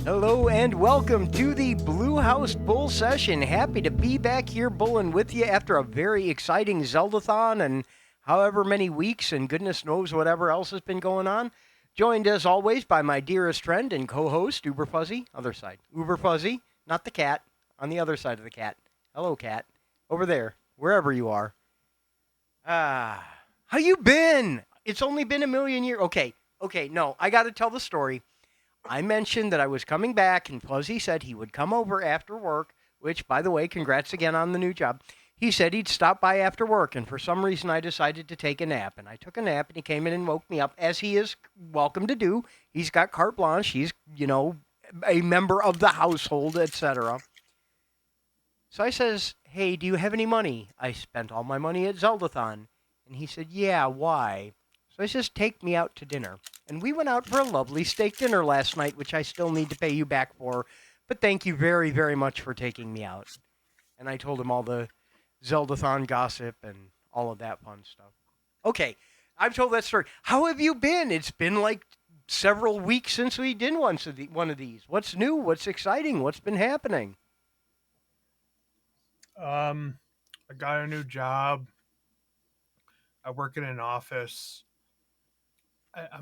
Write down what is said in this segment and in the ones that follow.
Hello and welcome to the Blue House Bull Session. Happy to be back here bulling with you after a very exciting Zeldathon and however many weeks and goodness knows whatever else has been going on. Joined as always by my dearest friend and co-host, Uber Fuzzy, other side. Uber Fuzzy, not the cat, on the other side of the cat. Hello, cat. Over there, wherever you are. How you been? It's only been a million years. Okay, no, I got to tell the story. I mentioned that I was coming back, and Fuzzy said he would come over after work, which, by the way, congrats again on the new job. He said he'd stop by after work, and for some reason I decided to take a nap. And I took a nap, and he came in and woke me up, as he is welcome to do. He's got carte blanche. He's, a member of the household, etc. So I says, hey, do you have any money? I spent all my money at Zeldathon. And he said, yeah, why? So I says, take me out to dinner. And we went out for a lovely steak dinner last night, which I still need to pay you back for. But thank you very, very much for taking me out. And I told him all the Zeldathon gossip and all of that fun stuff. Okay, I've told that story. How have you been? It's been like several weeks since we did one of these. What's new? What's exciting? What's been happening? I got a new job. I work in an office.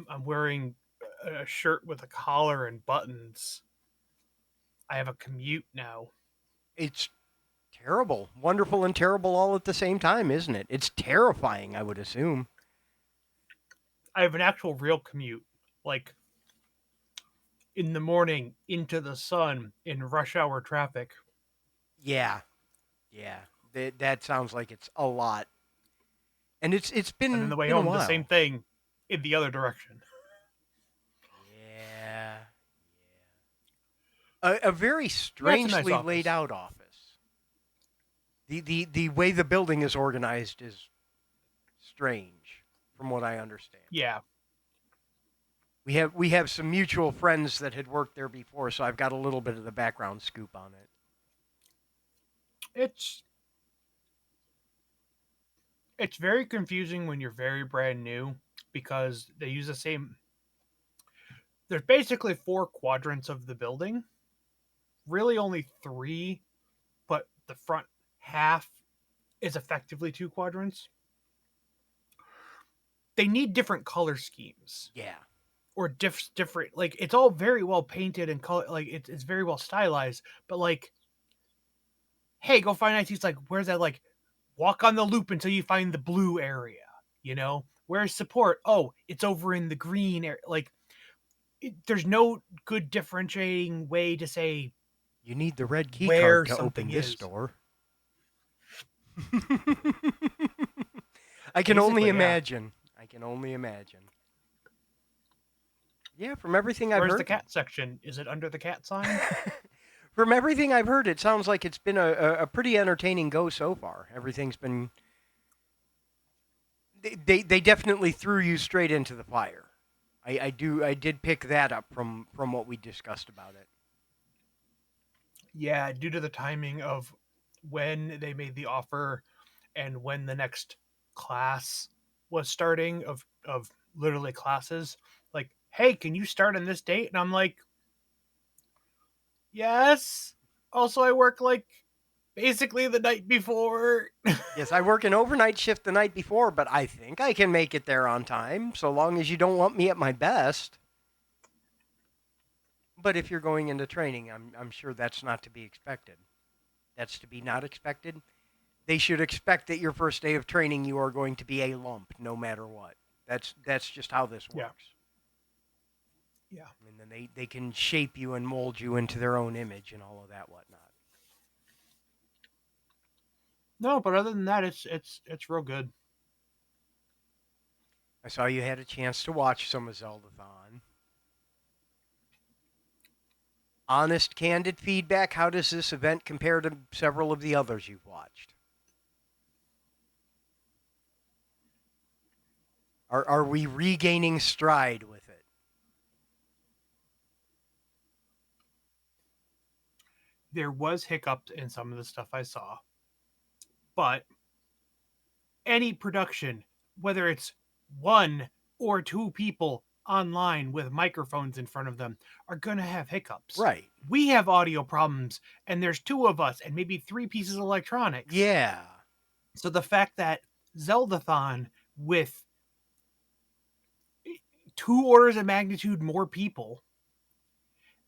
I'm wearing a shirt with a collar and buttons. I have a commute now. It's terrible. Wonderful and terrible all at the same time, isn't it? It's terrifying, I would assume. I have an actual real commute. Like, in the morning, into the sun, in rush hour traffic. Yeah. That sounds like it's a lot. And it's And then been the way been a home, the same while. thing in the other direction. Yeah. A very Yeah, it's a nice strangely laid office. out office. The way the building is organized is strange, from what I understand. Yeah, We have some mutual friends that had worked there before, so I've got a little bit of the background scoop on it. it's it's very confusing when you're very brand new because they use the same. There's basically four quadrants of the building. Really, only three, but the front half is effectively two quadrants. They need different color schemes Yeah. or different. Like it's all very well painted and color. Like it's very well stylized, but like, hey, go find IT. It's like, where's that? Like, walk on the loop until you find the blue area. You know, where's support? Oh, it's over in the green area. Like, there's no good differentiating way to say You need the red key card where to something open this is. door. I can only Basically, yeah. imagine. I can only imagine. Yeah, from everything I've Where's the heard. cat section? Is it under the cat sign? From everything I've heard, it sounds like it's been a pretty entertaining go so far. Everything's been. They definitely threw you straight into the fire. I did pick that up from what we discussed about it. Yeah, due to the timing of when they made the offer and when the next class was starting of literally classes. Like, hey, can you start on this date? And I'm like, yes. Also, I work like basically the night before. Yes, I work an overnight shift the night before, but I think I can make it there on time, so long as you don't want me at my best. But if you're going into training, I'm sure that's not to be expected. That's to be not expected. They should expect that your first day of training you are going to be a lump, no matter what. That's just how this Yeah. works. Yeah. And then they can shape you and mold you into their own image and all of that whatnot. No, but other than that, it's real good. I saw you had a chance to watch some of Zeldathon. Honest, candid feedback. How does this event compare to several of the others you've watched? Are we regaining stride with it? There was hiccups in some of the stuff I saw, but any production, whether it's one or two people online with microphones in front of them, are going to have hiccups. Right. We have audio problems, and there's two of us, and maybe three pieces of electronics. Yeah. So the fact that Zeldathon with two orders of magnitude more people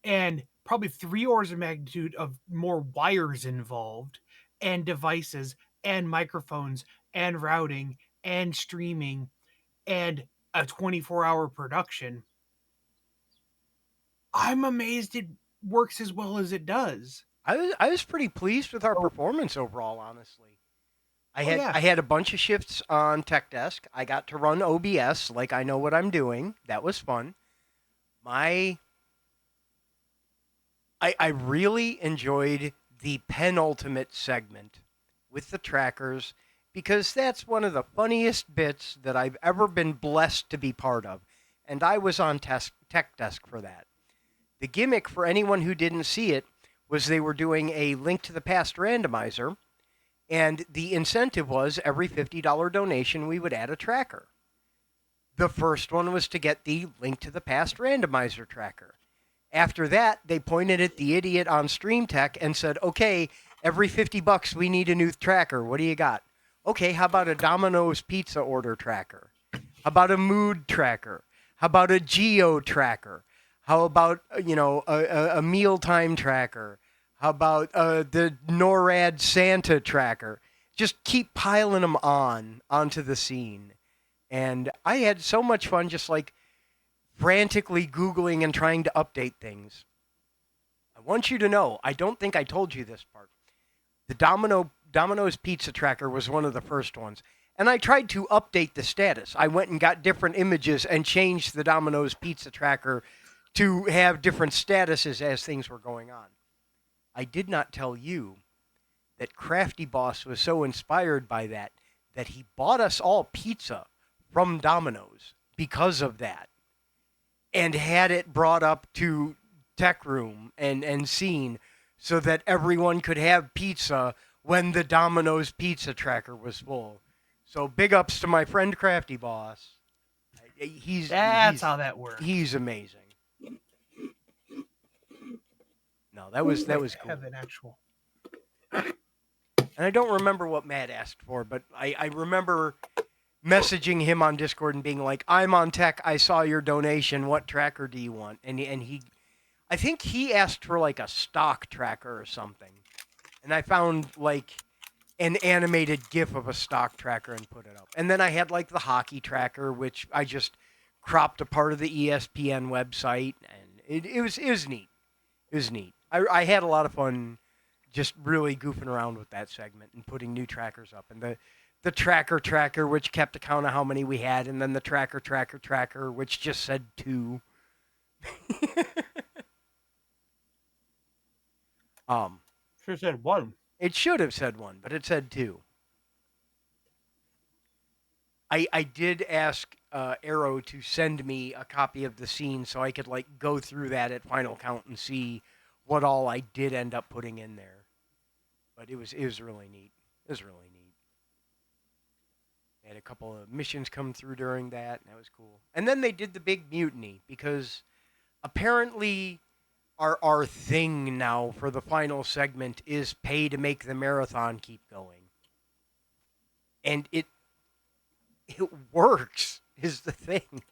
and probably three orders of magnitude of more wires involved and devices and microphones and routing and streaming and a 24-hour production, I'm amazed it works as well as it does. I was pretty pleased with our Oh, performance overall, honestly. I oh had yeah. I had a bunch of shifts on Tech Desk. I got to run OBS like I know what I'm doing. That was fun. My I really enjoyed the penultimate segment with the trackers because that's one of the funniest bits that I've ever been blessed to be part of. And I was on Tech Desk for that. The gimmick for anyone who didn't see it was they were doing a link to the past randomizer, and the incentive was every $50 donation we would add a tracker. The first one was to get the link to the past randomizer tracker. After that, they pointed at the idiot on Stream Tech and said, "Okay, every $50 we need a new tracker. What do you got?" "Okay, how about a Domino's pizza order tracker? How about a mood tracker? How about a geo tracker? How about a mealtime tracker? How about the NORAD Santa tracker?" Just keep piling them onto the scene, and I had so much fun just like frantically Googling and trying to update things. I want you to know, I don't think I told you this part. The Domino's Pizza Tracker was one of the first ones. And I tried to update the status. I went and got different images and changed the Domino's pizza tracker to have different statuses as things were going on. I did not tell you that Crafty Boss was so inspired by that that he bought us all pizza from Domino's because of that and had it brought up to Tech Room and seen so that everyone could have pizza when the Domino's pizza tracker was full. So big ups to my friend Crafty Boss. That's how that works. He's amazing. No, that was cool. Have an actual. And I don't remember what Matt asked for, but I remember messaging him on Discord and being like, "I'm on tech. I saw your donation. What tracker do you want?" And he, I think he asked for like a stock tracker or something, and I found like an animated GIF of a stock tracker and put it up. And then I had like the hockey tracker, which I just cropped a part of the ESPN website, and it was neat. It was neat. I had a lot of fun just really goofing around with that segment and putting new trackers up. And the tracker, which kept account of how many we had, and then the tracker, which just said 2. Sure said 1. It should have said 1, but it said 2. I did ask Arrow to send me a copy of the scene so I could like go through that at Final Count and see what all I did end up putting in there. But it was really neat. It was really neat. They had a couple of missions come through during that, and that was cool. And then they did the big mutiny because apparently our thing now for the final segment is pay to make the marathon keep going. And it works, is the thing.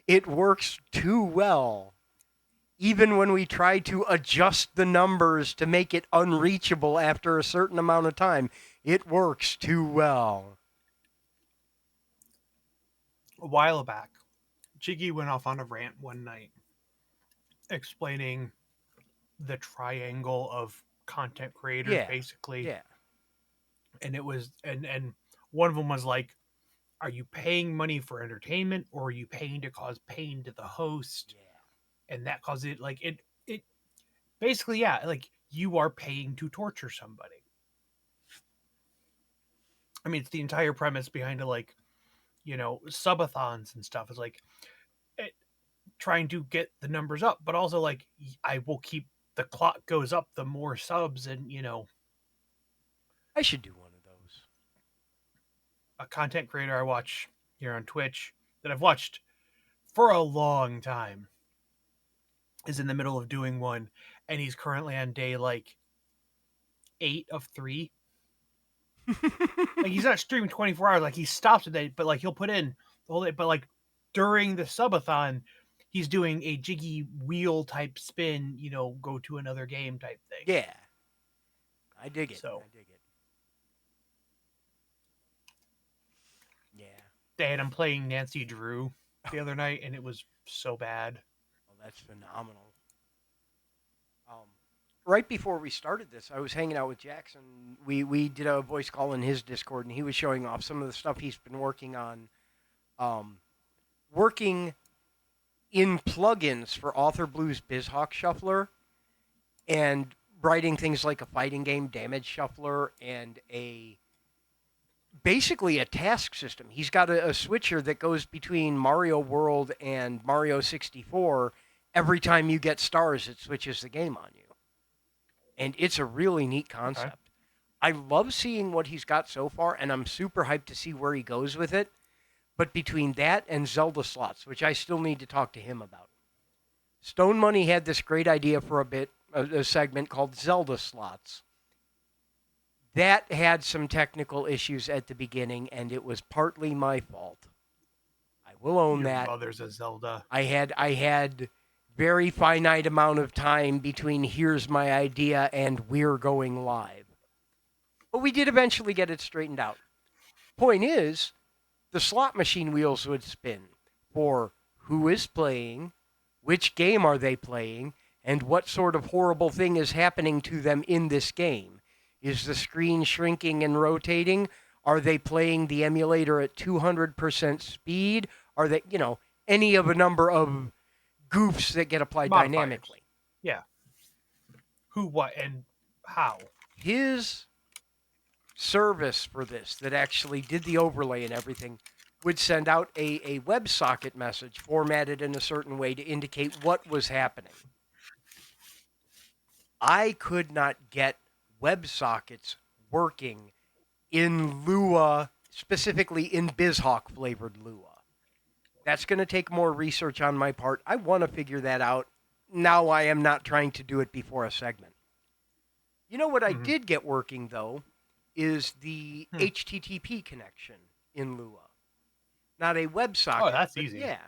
It works too well. Even when we try to adjust the numbers to make it unreachable after a certain amount of time, it works too well. A while back, Jiggy went off on a rant one night explaining the triangle of content creators, basically. Yeah. And it was, and one of them was like, are you paying money for entertainment, or are you paying to cause pain to the host? Yeah. And that causes it, like, it basically, yeah, like, you are paying to torture somebody. I mean, it's the entire premise behind it, like, you know, subathons and stuff is like trying to get the numbers up, but also like I will keep the clock goes up the more subs, and you know, I should do one of those. A content creator I watch here on Twitch that I've watched for a long time is in the middle of doing one, and he's currently on day like 8 of 3. Like, he's not streaming 24 hours. Like, he stops at that, but like he'll put in the whole day. But like during the subathon, he's doing a Jiggy wheel type spin, you know, go to another game type thing. Yeah. I dig it. So, I dig it. Yeah. Dad, I'm playing Nancy Drew the other night, and it was so bad. Well, that's phenomenal. Right before we started this, I was hanging out with Jackson. We did a voice call in his Discord, and he was showing off some of the stuff he's been working on. Working in plugins for Author Blue's BizHawk Shuffler, and writing things like a fighting game damage shuffler and basically a task system. He's got a switcher that goes between Mario World and Mario 64. Every time you get stars, it switches the game on you. And it's a really neat concept. Okay. I love seeing what he's got so far, and I'm super hyped to see where he goes with it. But between that and Zelda slots, which I still need to talk to him about. Stone Money had this great idea for a segment called Zelda slots. That had some technical issues at the beginning, and it was partly my fault. I will own that. Your mother's a Zelda. I had very finite amount of time between here's my idea and we're going live. But we did eventually get it straightened out. Point is, the slot machine wheels would spin for who is playing, which game are they playing, and what sort of horrible thing is happening to them in this game. Is the screen shrinking and rotating? Are they playing the emulator at 200% speed? Are they, any of a number of goofs that get applied Modifiers. dynamically? Yeah. Who, what, and how? His service for this that actually did the overlay and everything would send out a WebSocket message formatted in a certain way to indicate what was happening. I could not get WebSockets working in Lua, specifically in BizHawk flavored Lua. That's going to take more research on my part. I want to figure that out. Now I am not trying to do it before a segment. You know what I Mm-hmm. did get working, though, is the Hmm. HTTP connection in Lua. Not a Oh, WebSocket, that's but easy. yeah.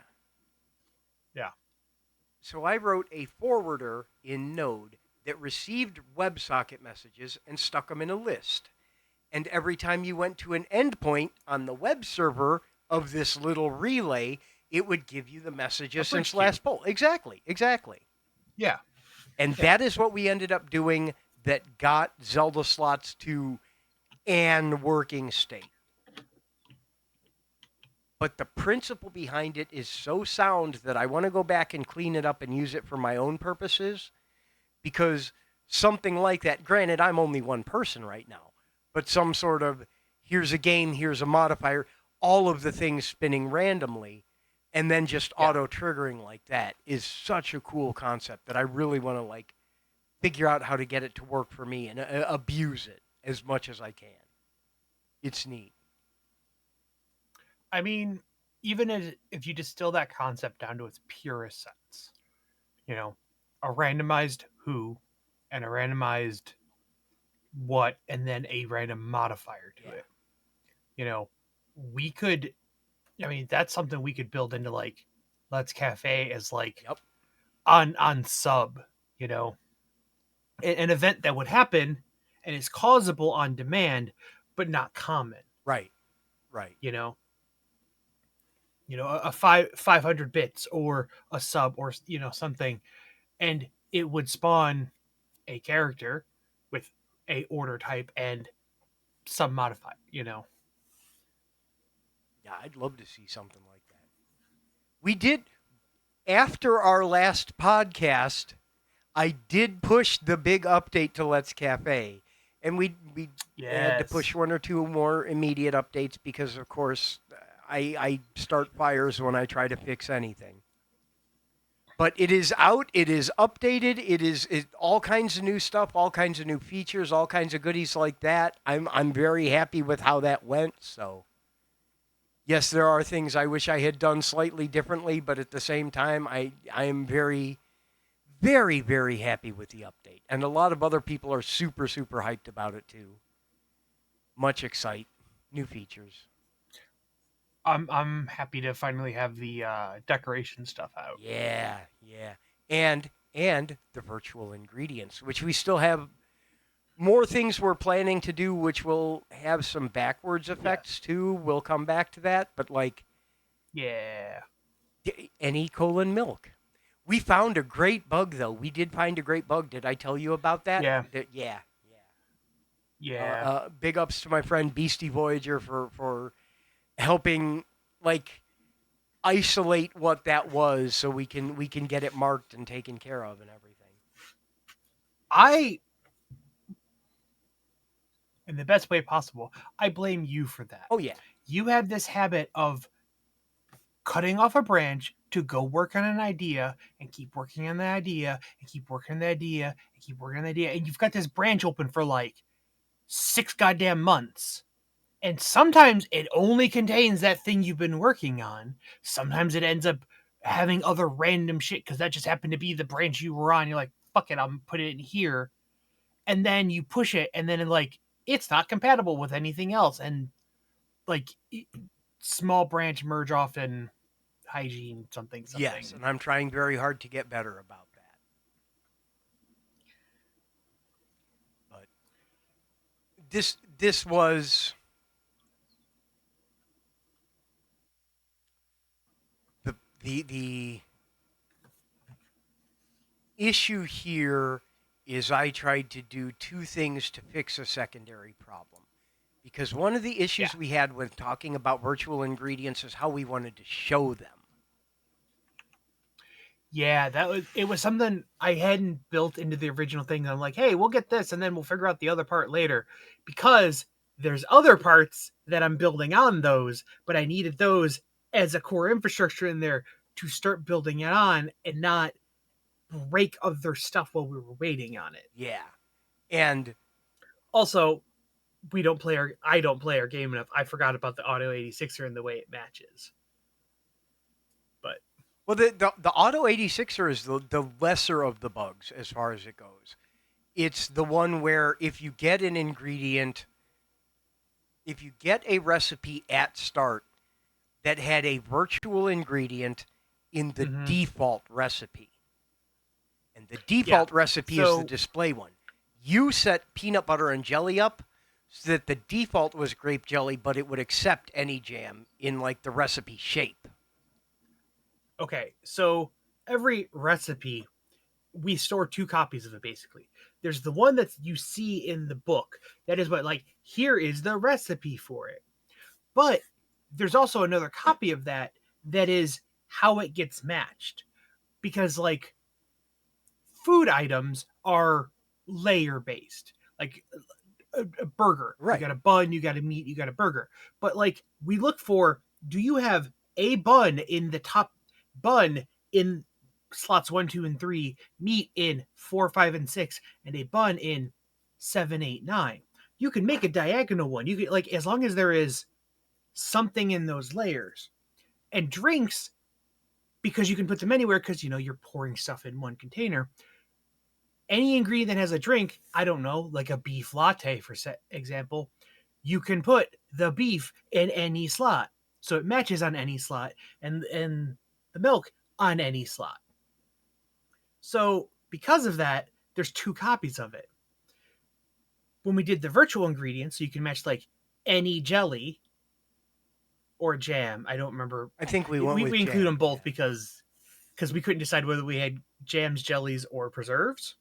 Yeah. So I wrote a forwarder in Node that received WebSocket messages and stuck them in a list. And every time you went to an endpoint on the web server of this little relay, it would give you the A messages bridge since queue. last poll. Exactly, exactly. Yeah. And Yeah. that is what we ended up doing that got Zelda slots to an working state. But the principle behind it is so sound that I want to go back and clean it up and use it for my own purposes, because something like that, granted, I'm only one person right now, but some sort of here's a game, here's a modifier, all of the things spinning randomly, and then just Yeah. auto triggering like that is such a cool concept that I really want to like figure out how to get it to work for me and abuse it as much as I can. It's neat. I mean, even if you distill that concept down to its purest sense, you know, a randomized who and a randomized what, and then a random modifier to Yeah. it. You know, we could, I mean, that's something we could build into like Let's Cafe as like Yep. on sub, you know, an event that would happen and is causable on demand, but not common, Right. Right. you know. A 500 bits or a sub or something, and it would spawn a character with a order type and some modifier. Yeah, I'd love to see something like that. We did after our last podcast. I did push the big update to Let's Cafe, and we had to Yes. push one or two more immediate updates because, of course, I start fires when I try to fix anything. But it is out. It is updated. It all kinds of new stuff, all kinds of new features, all kinds of goodies like that. I'm very happy with how that went. So yes, there are things I wish I had done slightly differently, but at the same time, I am very very, very happy with the update. And a lot of other people are super, super hyped about it too. Much excite. New features. I'm happy to finally have the decoration stuff out. Yeah, yeah. And the virtual ingredients, which we still have more things we're planning to do, which will have some backwards effects Yes. too. We'll come back to that. But like Yeah. any colon milk. We found a great bug though. We did find a great bug. Did I tell you about that? Yeah. Yeah, Yeah. big ups to my friend Beastie Voyager for helping like isolate what that was so we can get it marked and taken care of and everything. I, in the best way possible, I blame you for that. Oh yeah. You have this habit of cutting off a branch to go work on an idea and keep working on the idea and keep working on the idea and keep working on the idea. And you've got this branch open for like 6 goddamn months. And sometimes it only contains that thing you've been working on. Sometimes it ends up having other random shit because that just happened to be the branch you were on. You're like, fuck it, I'm put it in here. And then you push it, and then like it's not compatible with anything else. And like small branch merge off and hygiene something Yes, something. and I'm trying very hard to get better about that. But this was the the issue here is I tried to do two things to fix a secondary problem Because one of the Yeah. issues we had with talking about virtual ingredients is how we wanted to show them. Yeah, it was something I hadn't built into the original thing. I'm like, hey, we'll get this and then we'll figure out the other part later. Because there's other parts that I'm building on those, but I needed those as a core infrastructure in there to start building it on and not break other stuff while we were waiting on it. Yeah. And Also, I don't play our game enough. I forgot about the Auto 86er and the way it matches. But well, the Auto 86er is the lesser of the bugs as far as it goes. It's the one where if you get an ingredient, if you get a recipe at start that had a virtual ingredient in the default recipe, and the default recipe is the display one, you set peanut butter and jelly up so that the default was grape jelly, but it would accept any jam in like the recipe shape. okay, so every recipe we store 2 copies of it basically. There's the one that you see in the book. That is what, like, here is the recipe for it. But there's also another copy of that that is how it gets matched. Because, like, food items are layer based. Like a burger. Right. You got a bun, you got a meat, you got a burger. But, like, we look for, do you have a bun in the top bun in slots 1, 2, and 3, meat in 4, 5, and 6, and a bun in 7, 8, 9. You can make a diagonal one. You can, like, as long as there is something in those layers. And drinks, because you can put them anywhere because, you know, you're pouring stuff in one container. Any ingredient that has a drink, I don't know, like a beef latte, for example, you can put the beef in any slot. So it matches on any slot, and the milk on any slot. So because of that, there's 2 copies of it. When we did the virtual ingredients, so you can match like any jelly or jam. I don't remember. I think we went with include jam, them both because we couldn't decide whether we had jams, jellies, or preserves.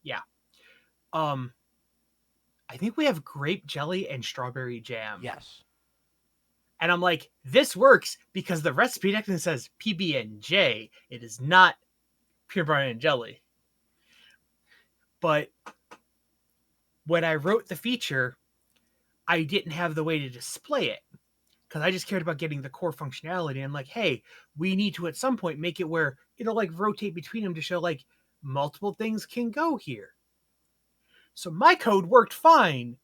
Yeah. I think we have grape jelly and strawberry jam. Yes. And I'm like, this works because the recipe technically says PB&J. It is not peanut butter and jelly. But when I wrote the feature, I didn't have the way to display it because I just cared about getting the core functionality. I'm like, hey, we need to at some point make it where it'll like rotate between them to show like multiple things can go here. So my code worked fine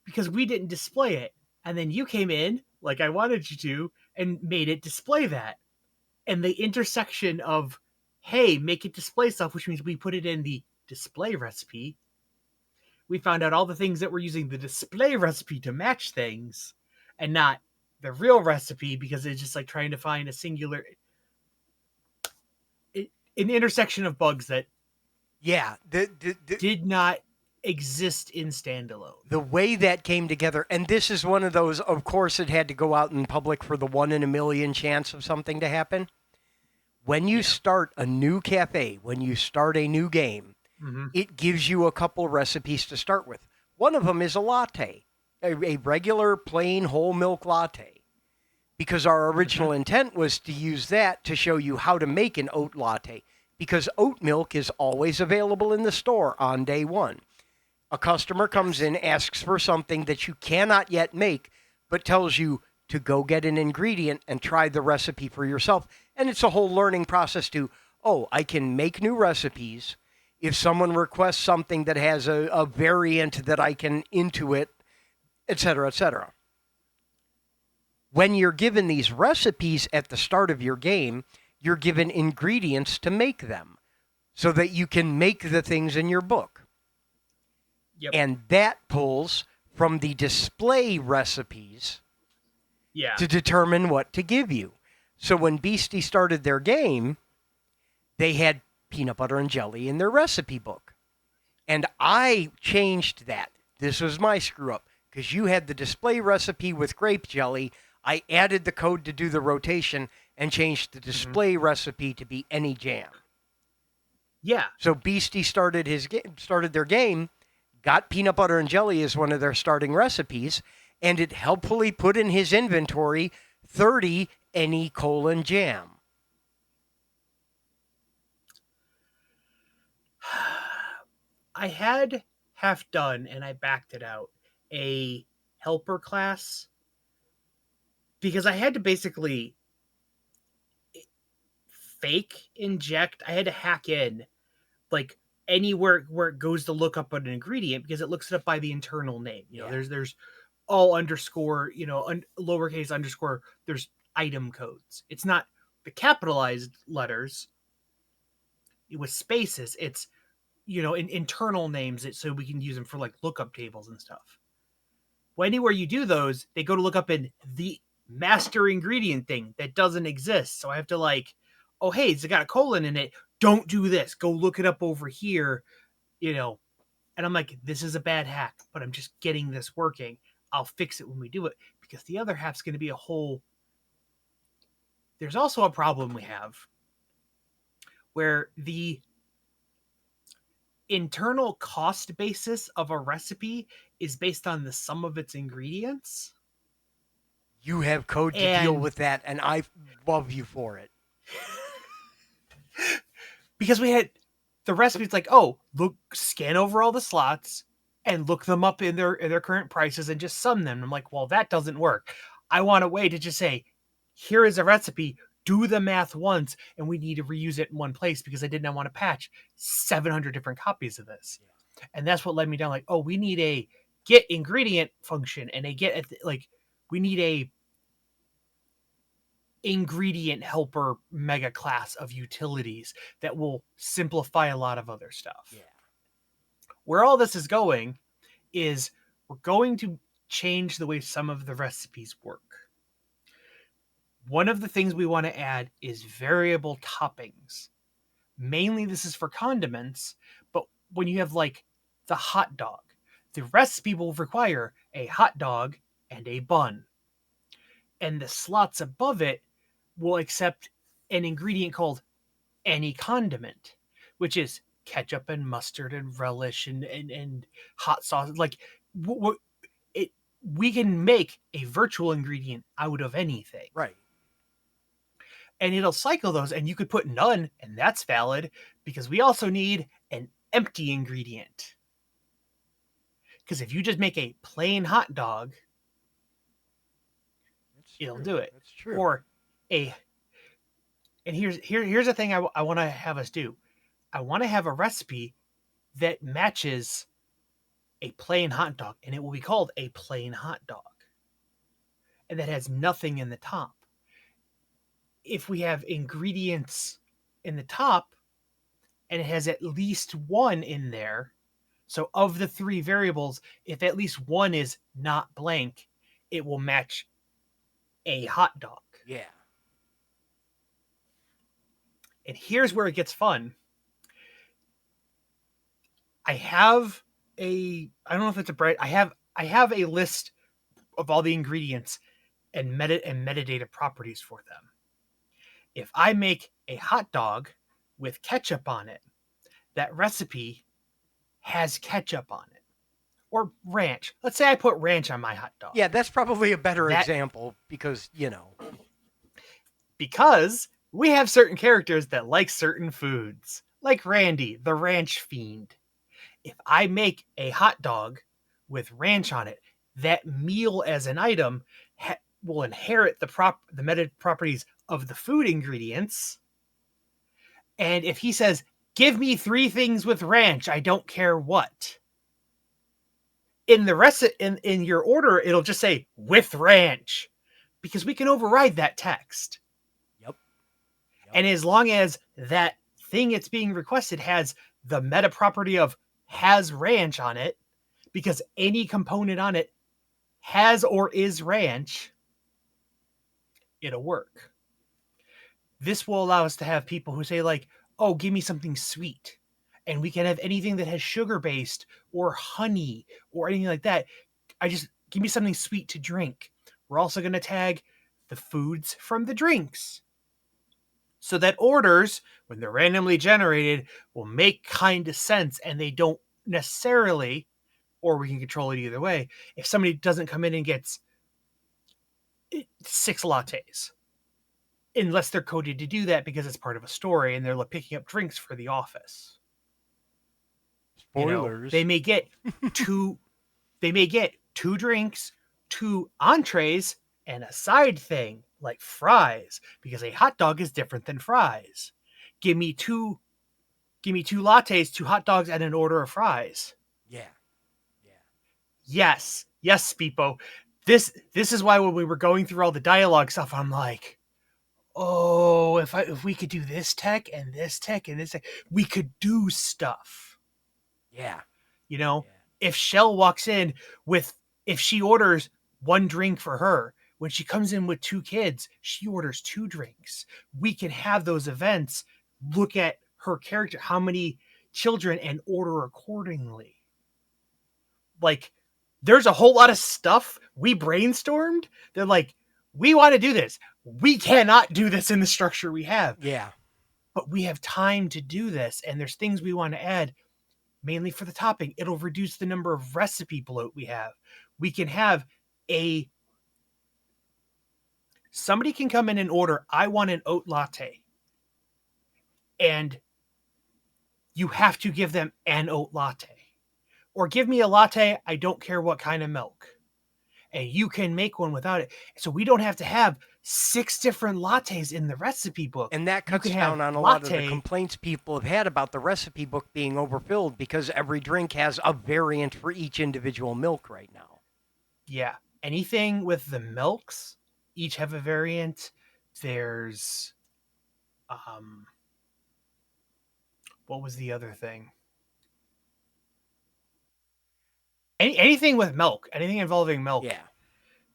because we didn't display it. And then you came in, like I wanted you to, and made it display that. And the intersection of, hey, make it display stuff, which means we put it in the display recipe. We found out all the things that we're using the display recipe to match things and not the real recipe because it's just like trying to find a singular, an intersection of bugs that did not exist in standalone. The way that came together, and this is one of those, of course, it had to go out in public for the 1 in a million chance of something to happen. When you start a new cafe, when you start a new game, it gives you a couple recipes to start with. One of them is a latte, a regular plain whole milk latte, because our original intent was to use that to show you how to make an oat latte, because oat milk is always available in the store on day one. A customer comes in, asks for something that you cannot yet make, but tells you to go get an ingredient and try the recipe for yourself. And it's a whole learning process to, I can make new recipes. If someone requests something that has a variant that I can into it, et cetera, et cetera. When you're given these recipes at the start of your game, you're given ingredients to make them so that you can make the things in your book. Yep. And that pulls from the display recipes to determine what to give you. So when Beastie started their game, they had peanut butter and jelly in their recipe book. And I changed that. This was my screw up because you had the display recipe with grape jelly. I added the code to do the rotation and changed the display recipe to be any jam. Yeah. So Beastie started their game. got peanut butter and jelly as one of their starting recipes, and it helpfully put in his inventory 30 any colon jam. I had half done and I backed it out a helper class because I had to basically fake inject. I had to hack in like anywhere where it goes to look up an ingredient because it looks it up by the internal name. You know, Yeah. there's all underscore, lowercase underscore. There's item codes. It's not the capitalized letters with spaces. It's in internal names it so we can use them for like lookup tables and stuff. Well, anywhere you do those, they go to look up in the master ingredient thing that doesn't exist. So I have to like, oh hey, it's got a colon in it. Don't do this. Go look it up over here. You know, and I'm like, this is a bad hack, but I'm just getting this working. I'll fix it when we do it because the other half's going to be a whole. There's also a problem we have where the internal cost basis of a recipe is based on the sum of its ingredients. You have code to deal And with that, and I love you for it. because we had the recipes like, oh, look, scan over all the slots and look them up in their current prices and just sum them. I'm like, well, that doesn't work. I want a way to just say, here is a recipe, do the math once, and we need to reuse it in one place because I did not want to patch 700 different copies of this. Yeah. And that's what led me down like, oh, we need a get ingredient function and a get like we need a ingredient helper mega class of utilities that will simplify a lot of other stuff. Yeah. Where all this is going is we're going to change the way some of the recipes work. One of the things we want to add is variable toppings. Mainly this is for condiments, but when you have like the hot dog, the recipe will require a hot dog and a bun. And the slots above it will accept an ingredient called any condiment, which is ketchup and mustard and relish and hot sauce. Like we can make a virtual ingredient out of anything. Right. And it'll cycle those, and you could put none, and that's valid because we also need an empty ingredient. Because if you just make a plain hot dog, it'll do it. That's true. Or and here's the thing I want to have us do. I want to have a recipe that matches a plain hot dog, and it will be called a plain hot dog, and that has nothing in the top. If we have ingredients in the top and it has at least one in there, so of the three variables, if at least one is not blank, it will match a hot dog. Yeah. And here's where it gets fun. I have I don't know if it's a bright, I have a list of all the ingredients and metadata properties for them. If I make a hot dog with ketchup on it, that recipe has ketchup on it. Or ranch. Let's say I put ranch on my hot dog. Yeah, that's probably a better example because, Because we have certain characters that like certain foods. Like Randy, the ranch fiend. If I make a hot dog with ranch on it, that meal as an item will inherit the meta properties of the food ingredients. And if he says, give me 3 things with ranch, I don't care what. In the rest in your order, it'll just say with ranch because we can override that text. Yep. And as long as that thing it's being requested has the meta property of has ranch on it, because any component on it has or is ranch, it'll work. This will allow us to have people who say like, oh, give me something sweet. And we can have anything that has sugar-based or honey or anything like that. Give me something sweet to drink. We're also going to tag the foods from the drinks. So that orders, when they're randomly generated, will make kind of sense and they don't necessarily or we can control it either way. If somebody doesn't come in and gets 6 lattes, unless they're coded to do that because it's part of a story and they're like picking up drinks for the office. Spoilers. They may get two drinks, 2 entrees, and a side thing like fries, because a hot dog is different than fries. Give me two lattes, 2 hot dogs, and an order of fries. Yeah. Yes, Speepo. This is why when we were going through all the dialogue stuff, I'm like, oh, if we could do this tech and this tech and this tech, we could do stuff. Yeah. If Shell walks in if she orders 1 drink for her, when she comes in with 2 kids, she orders 2 drinks. We can have those events, look at her character, how many children, and order accordingly. Like, there's a whole lot of stuff we brainstormed. They're like, we want to do this. We cannot do this in the structure we have. Yeah. But we have time to do this, and there's things we want to add, mainly for the topping. It'll reduce the number of recipe bloat we have. We can have somebody can come in and order, I want an oat latte. And you have to give them an oat latte. Or give me a latte, I don't care what kind of milk. And you can make one without it. So we don't have to have 6 different lattes in the recipe book. And that cuts down on a lot of the complaints people have had about the recipe book being overfilled, because every drink has a variant for each individual milk right now. Yeah. Anything with the milks each have a variant. There's what was the other thing? Anything with milk, anything involving milk. Yeah.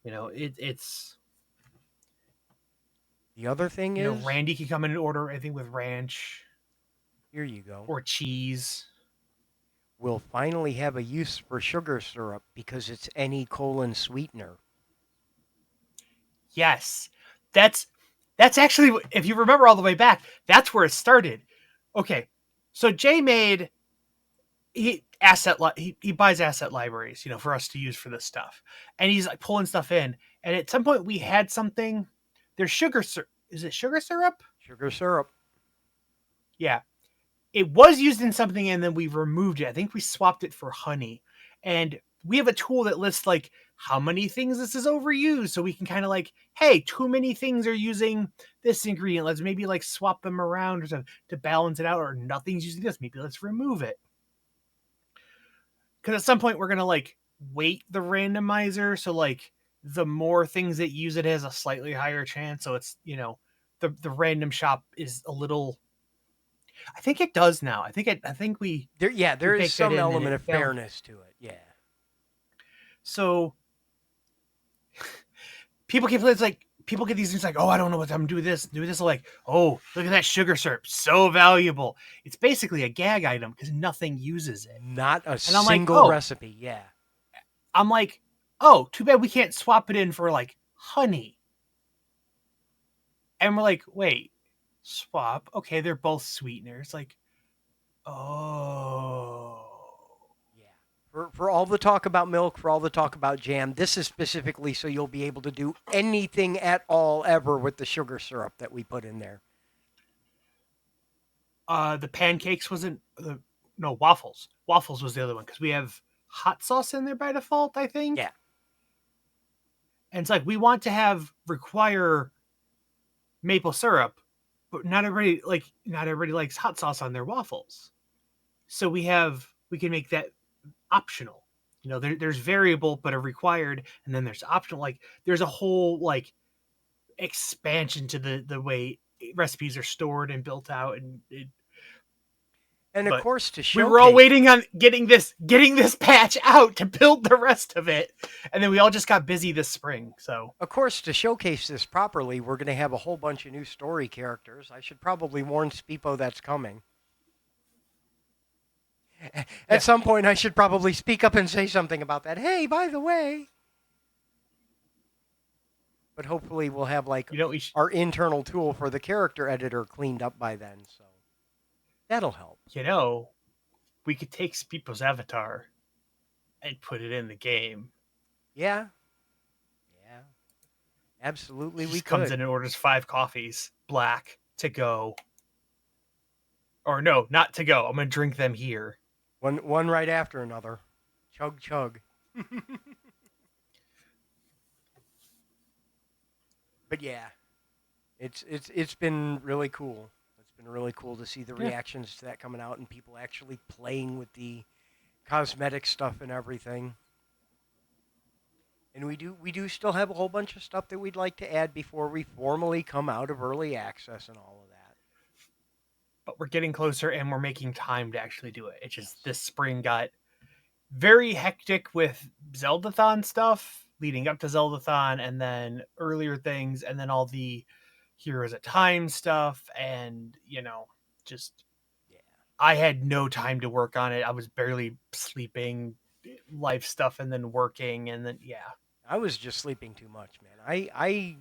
It's the other thing is Randy can come in and order anything with ranch. Here you go. Or cheese. We'll finally have a use for sugar syrup because it's any colon sweetener. Yes. That's actually, if you remember all the way back, that's where it started. Okay. So Jay he buys asset libraries, for us to use for this stuff. And he's like pulling stuff in. And at some point we had something. There's sugar syrup. Is it sugar syrup? Sugar syrup. Yeah. It was used in something and then we removed it. I think we swapped it for honey. And we have a tool that lists like how many things this is overused. So we can kind of like, hey, too many things are using this ingredient. Let's maybe like swap them around or to balance it out, or nothing's using this. Maybe let's remove it. Because at some point we're going to like weight the randomizer. So like the more things that use it has a slightly higher chance. So it's, the random shop is a little, I think it does now. I think we there is some element of fairness to it. Yeah. So people get these things like, oh, I don't know what I'm doing this. Like, oh, look at that sugar syrup. So valuable. It's basically a gag item because nothing uses it. Not a single recipe. Yeah. I'm like, oh, too bad we can't swap it in for like honey. And we're like, wait, swap? Okay, they're both sweeteners. Like, oh. Yeah. For all the talk about milk, for all the talk about jam, this is specifically so you'll be able to do anything at all ever with the sugar syrup that we put in there. The pancakes wasn't... No, waffles. Waffles was the other one because we have hot sauce in there by default, I think. Yeah. And it's like we want to require maple syrup, but not everybody likes hot sauce on their waffles. So we can make that optional. There's variable but a required, and then there's optional. Like there's a whole like expansion to the way recipes are stored and built out, and of course, to showcase, we were all waiting on getting this patch out to build the rest of it, and then we all just got busy this spring. So, of course, to showcase this properly, we're going to have a whole bunch of new story characters. I should probably warn Speepo that's coming. At some point, I should probably speak up and say something about that. Hey, by the way. But hopefully, we'll have our internal tool for the character editor cleaned up by then. So that'll help. We could take Speepo's avatar and put it in the game. Yeah. Yeah. Absolutely, He we just comes could. in and orders 5 coffees, black, to go. Or no, not to go. I'm gonna drink them here. One right after another. Chug chug. But yeah, it's been really cool. It's been really cool to see the Yeah. reactions to that coming out and people actually playing with the cosmetic stuff and everything. And we do still have a whole bunch of stuff that we'd like to add before we formally come out of early access and all of that. But we're getting closer and we're making time to actually do it. It's just Yes. this spring got very hectic with Zeldathon stuff leading up to Zeldathon and then earlier things and then all the Heroes at Time stuff and just Yeah. I had no time to work on it. I was barely sleeping, life stuff and then working and then yeah. I was just sleeping too much, man. I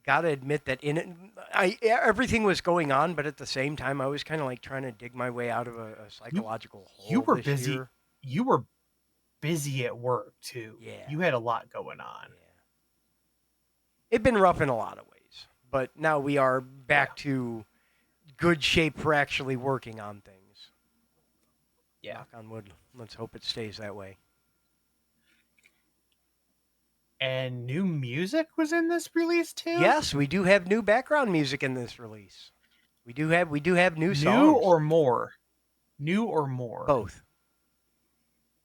gotta admit that in it, everything was going on, but at the same time, I was kind of like trying to dig my way out of a You psychological you hole were this busy. year. You were busy at work too. Yeah, You had a lot going on. yeah. It'd been rough in a lot of ways, but now we are Yeah. back to good shape for actually working on things. Yeah. Knock on wood. Let's hope it stays that way. And new music was in this release too? Yes, we do have new background music in this release. We do have new New songs. or more? New or more? Both.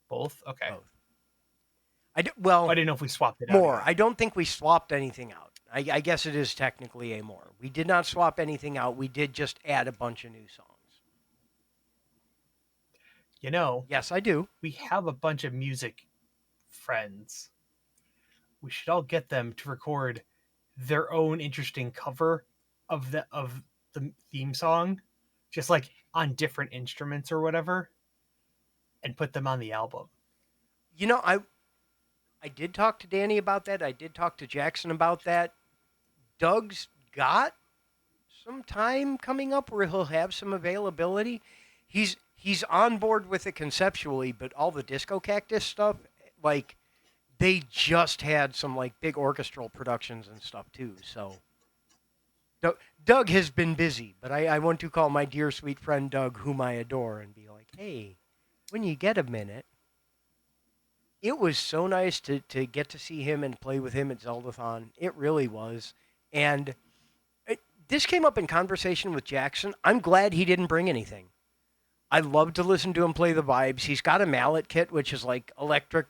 Both? Okay. Both. Well, I didn't know if we swapped it out. more. Again. I don't think we swapped anything out. I guess it is technically a more. We did not swap anything out. We did just add a bunch of new songs. Yes, I do. We have a bunch of music friends. We should all get them to record their own interesting cover of the theme song, just like on different instruments or whatever, and put them on the album. I did talk to Danny about that. I did talk to Jackson about that. Doug's got some time coming up where he'll have some availability. He's on board with it conceptually, but all the Disco Cactus stuff, like they just had some like big orchestral productions and stuff too. So Doug has been busy, but I want to call my dear sweet friend Doug, whom I adore, and be like, hey, when you get a minute. It was so nice to get to see him and play with him at Zeldathon. It really was. And this came up in conversation with Jackson. I'm glad he didn't bring anything. I love to listen to him play the vibes. He's got a mallet kit, which is like electric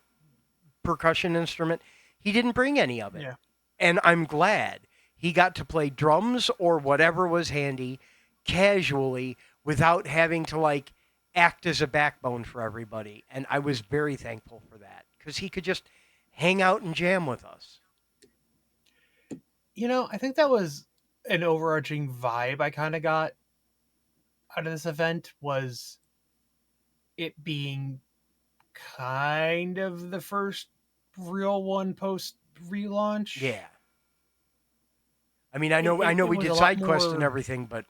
percussion instrument. He didn't bring any of it. Yeah. And I'm glad he got to play drums or whatever was handy casually without having to like act as a backbone for everybody. And I was very thankful for that because he could just hang out and jam with us. I think that was an overarching vibe I kind of got out of this event was it being kind of the first real one post relaunch. Yeah. I mean, I know we did side quest and everything, but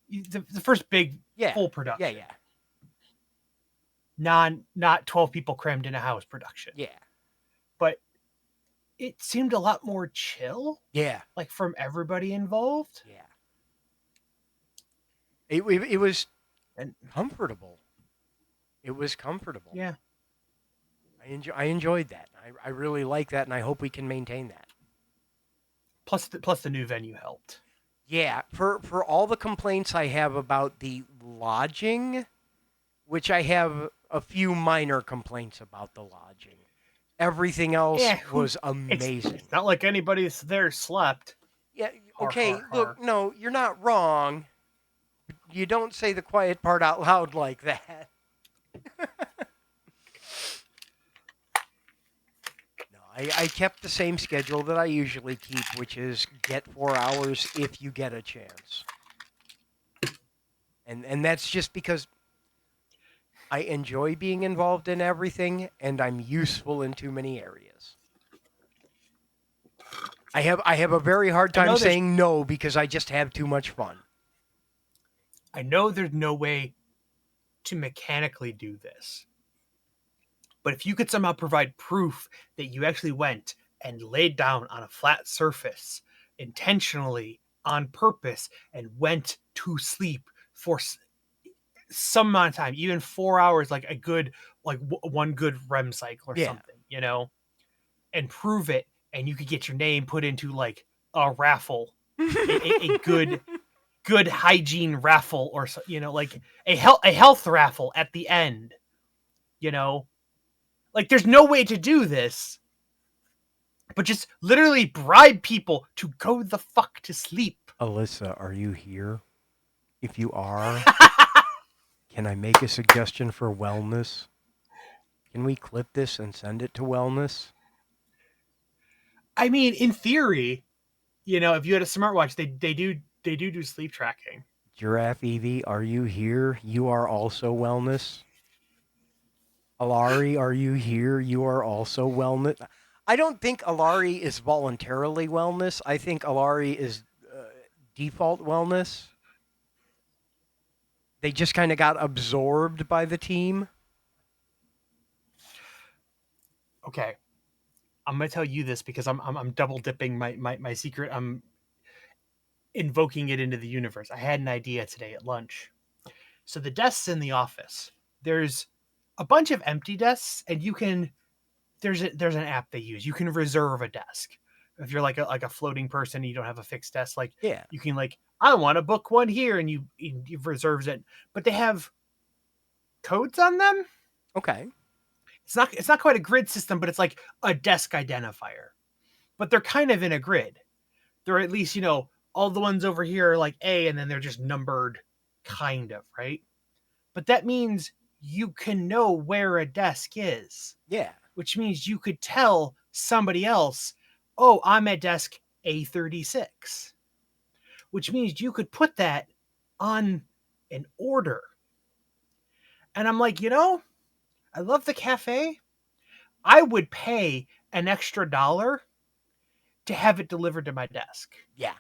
the first big full production. Yeah. Not 12 people crammed in a house production. Yeah. But it seemed a lot more chill. Yeah. Like from everybody involved. Yeah. It was comfortable. It was comfortable. Yeah. I enjoyed that. I really like that, and I hope we can maintain that. Plus the new venue helped. Yeah, for all the complaints I have about the lodging, which I have a few minor complaints about the lodging. Everything else was amazing. It's not like anybody there slept. Yeah, okay, look, no, you're not wrong. You don't say the quiet part out loud like that. I kept the same schedule that I usually keep, which is get 4 hours if you get a chance. And that's just because I enjoy being involved in everything, and I'm useful in too many areas. I have a very hard time saying no because I just have too much fun. I know there's no way to mechanically do this. But if you could somehow provide proof that you actually went and laid down on a flat surface intentionally on purpose and went to sleep for some amount of time, even 4 hours, like a good, like one good REM cycle or Yeah. something, and prove it, and you could get your name put into like a raffle, a good hygiene raffle, or like a health raffle at the end. Like there's no way to do this, but just literally bribe people to go the fuck to sleep. Alyssa, are you here? If you are, can I make a suggestion for wellness? Can we clip this and send it to wellness? I mean, in theory, if you had a smartwatch, they do sleep tracking. Giraffe Evie, are you here? You are also wellness. Alari, are you here? You are also wellness. I don't think Alari is voluntarily wellness. I think Alari is default wellness. They just kind of got absorbed by the team. Okay, I'm gonna tell you this because I'm double dipping my secret. I'm invoking it into the universe. I had an idea today at lunch. So the desks in the office, there's a bunch of empty desks, and there's an app they use. You can reserve a desk if you're like a floating person and you don't have a fixed desk. Like Yeah. you can like, I want to book one here, and you reserves it. But they have codes on them. Okay. It's not quite a grid system, but it's like a desk identifier. But they're kind of in a grid. They're at least, all the ones over here are like A, and then they're just numbered, kind of, right? But that means you can know where a desk is, Yeah. which means you could tell somebody else, oh, I'm at desk A36, which means you could put that on an order. And I'm like, I love the cafe. I would pay an extra $1 to have it delivered to my desk. Yeah.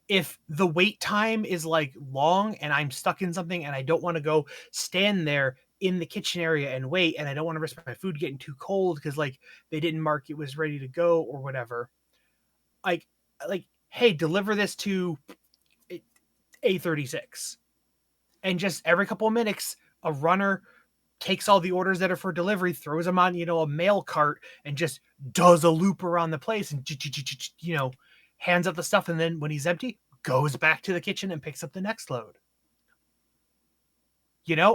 If the wait time is like long and I'm stuck in something and I don't want to go stand there in the kitchen area and wait, and I don't want to risk my food getting too cold because like they didn't mark it was ready to go or whatever, like hey, deliver this to A36, and just every couple of minutes a runner takes all the orders that are for delivery, throws them on a mail cart, and just does a loop around the place and hands out the stuff, and then when he's empty, goes back to the kitchen and picks up the next load.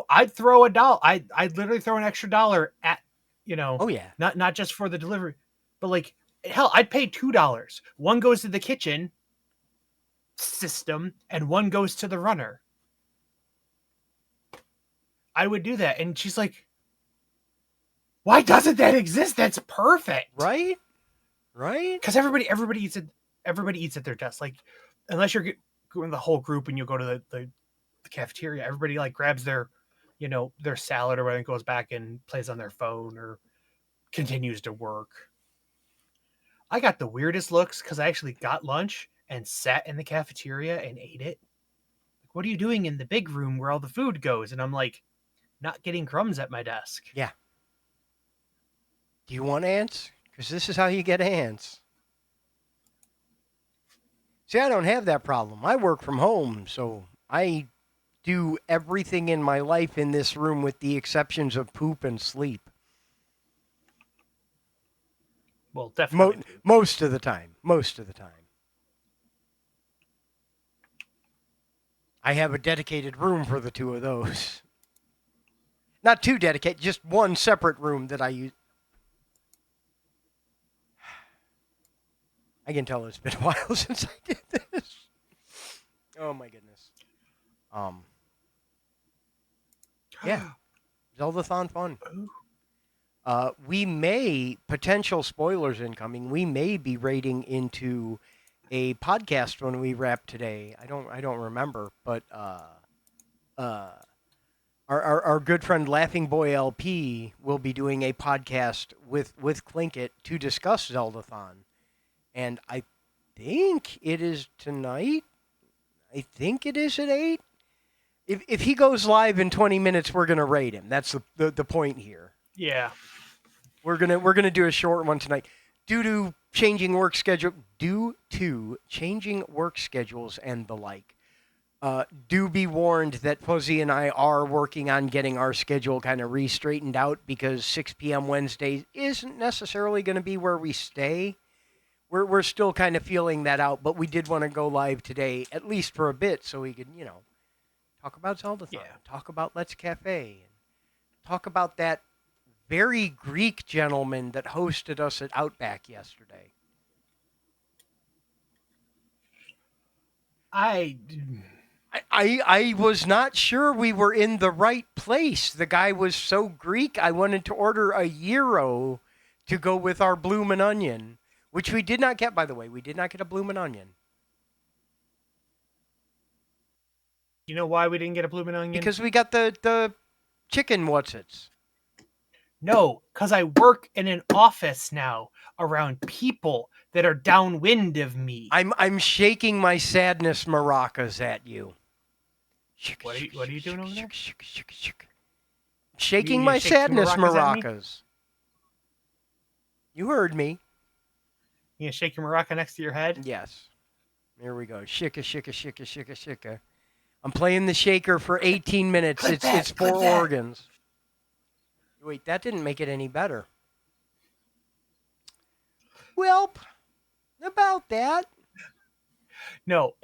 I'd throw I'd literally throw an extra $1 at, Oh yeah. not just for the delivery, but like, hell, I'd pay $2. One goes to the kitchen system and one goes to the runner. I would do that. And she's like, why doesn't that exist? That's perfect. Right? Because everybody eats at their desk. Like, unless you're going the whole group and you go to the cafeteria, everybody like grabs their their salad or whatever and goes back and plays on their phone or continues to work. I got the weirdest looks because I actually got lunch and sat in the cafeteria and ate it. Like, what are you doing in the big room where all the food goes? And I'm like, not getting crumbs at my desk. Yeah. Do you want ants? Because this is how you get ants. See, I don't have that problem. I work from home, so I do everything in my life in this room with the exceptions of poop and sleep. Well, definitely. Most of the time. I have a dedicated room for the two of those. Not two dedicated, just one separate room that I use. I can tell it's been a while since I did this. Oh my goodness. Yeah. Zeldathon fun. We may, potential spoilers incoming, we may be raiding into a podcast when we wrap today. I don't remember, but our good friend Laughing Boy LP will be doing a podcast with Clinkett to discuss Zeldathon. And I think it is tonight. I think it is at 8. If he goes live in 20 minutes, we're going to raid him. That's the point here. Yeah. We're gonna do a short one tonight, due to changing work schedules and the like. Do be warned that Fuzzy and I are working on getting our schedule kind of re-straightened out, because 6 p.m. Wednesday isn't necessarily going to be where we stay. We're still kind of feeling that out, but we did want to go live today, at least for a bit, so we could, talk about Zeldathon, Yeah. talk about Let's Cafe, and talk about that very Greek gentleman that hosted us at Outback yesterday. I was not sure we were in the right place. The guy was so Greek, I wanted to order a gyro to go with our bloomin' onion, which we did not get, by the way. We did not get a bloomin' onion. You know why we didn't get a bloomin' onion? Because we got the chicken what's-its. No, because I work in an office now around people that are downwind of me. I'm shaking my sadness maracas at you. What are you doing over there? Shaking You my shake some sadness maracas at me? maracas. You heard me. You gonna shake your maraca next to your head? Yes. Here we go. Shika, shika, shika, shika, shika. I'm playing the shaker for 18 minutes. It's 4 organs. Wait, that didn't make it any better. Welp, about that. No,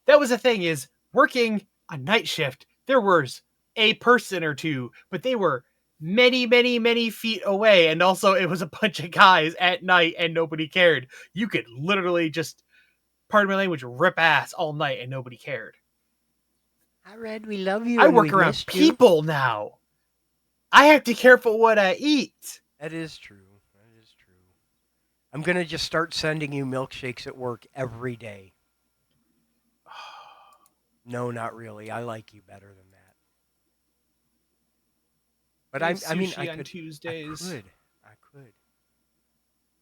that was the thing, is working a night shift, there was a person or two, but they were many, many, many feet away, and also it was a bunch of guys at night and nobody cared. You could literally just, pardon my language, rip ass all night and nobody cared. Hi, Red, we love you. I and work we around missed people now. I have to be careful what I eat. You. That is true. That is true. I'm going to just start sending you milkshakes at work every day. No, not really. I like you better than that. But I mean, I on could. Tuesdays. I could.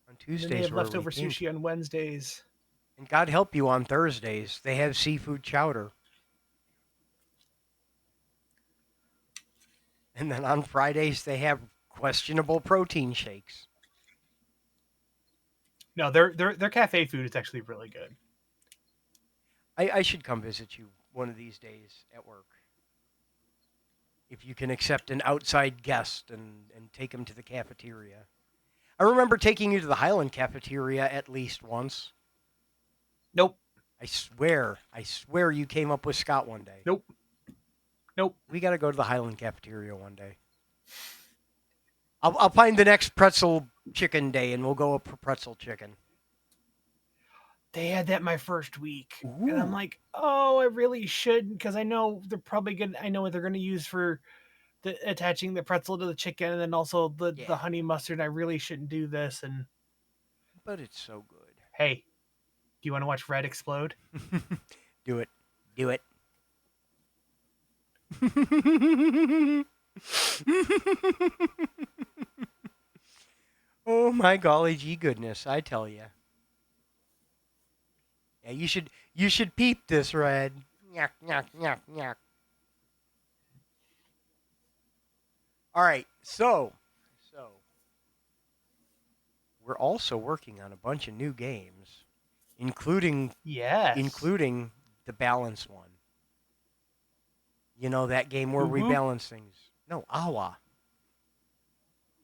On And Tuesdays, then they have where leftover we think. sushi on Wednesdays. And God help you, on Thursdays they have seafood chowder. And then on Fridays they have questionable protein shakes. No, their cafe food is actually really good. I should come visit you one of these days at work. If you can accept an outside guest and take him to the cafeteria. I remember taking you to the Highland cafeteria at least once. Nope. I swear you came up with Scott one day. Nope. We got to go to the Highland cafeteria one day. I'll find the next pretzel chicken day and we'll go up for pretzel chicken. They had that my first week. Ooh. And I'm like, oh, I really shouldn't, because I know they're probably going to, I know what they're going to use for attaching the pretzel to the chicken, and then also the honey mustard. I really shouldn't do this. But it's so good. Hey, do you want to watch Red explode? Do it. Do it. Oh my golly gee goodness, I tell you. Yeah, you should peep this, Red. Yuck, yuck, yuck, yuck. All right, so we're also working on a bunch of new games, including the balance one. You know, that game where we balance things. No, Awa.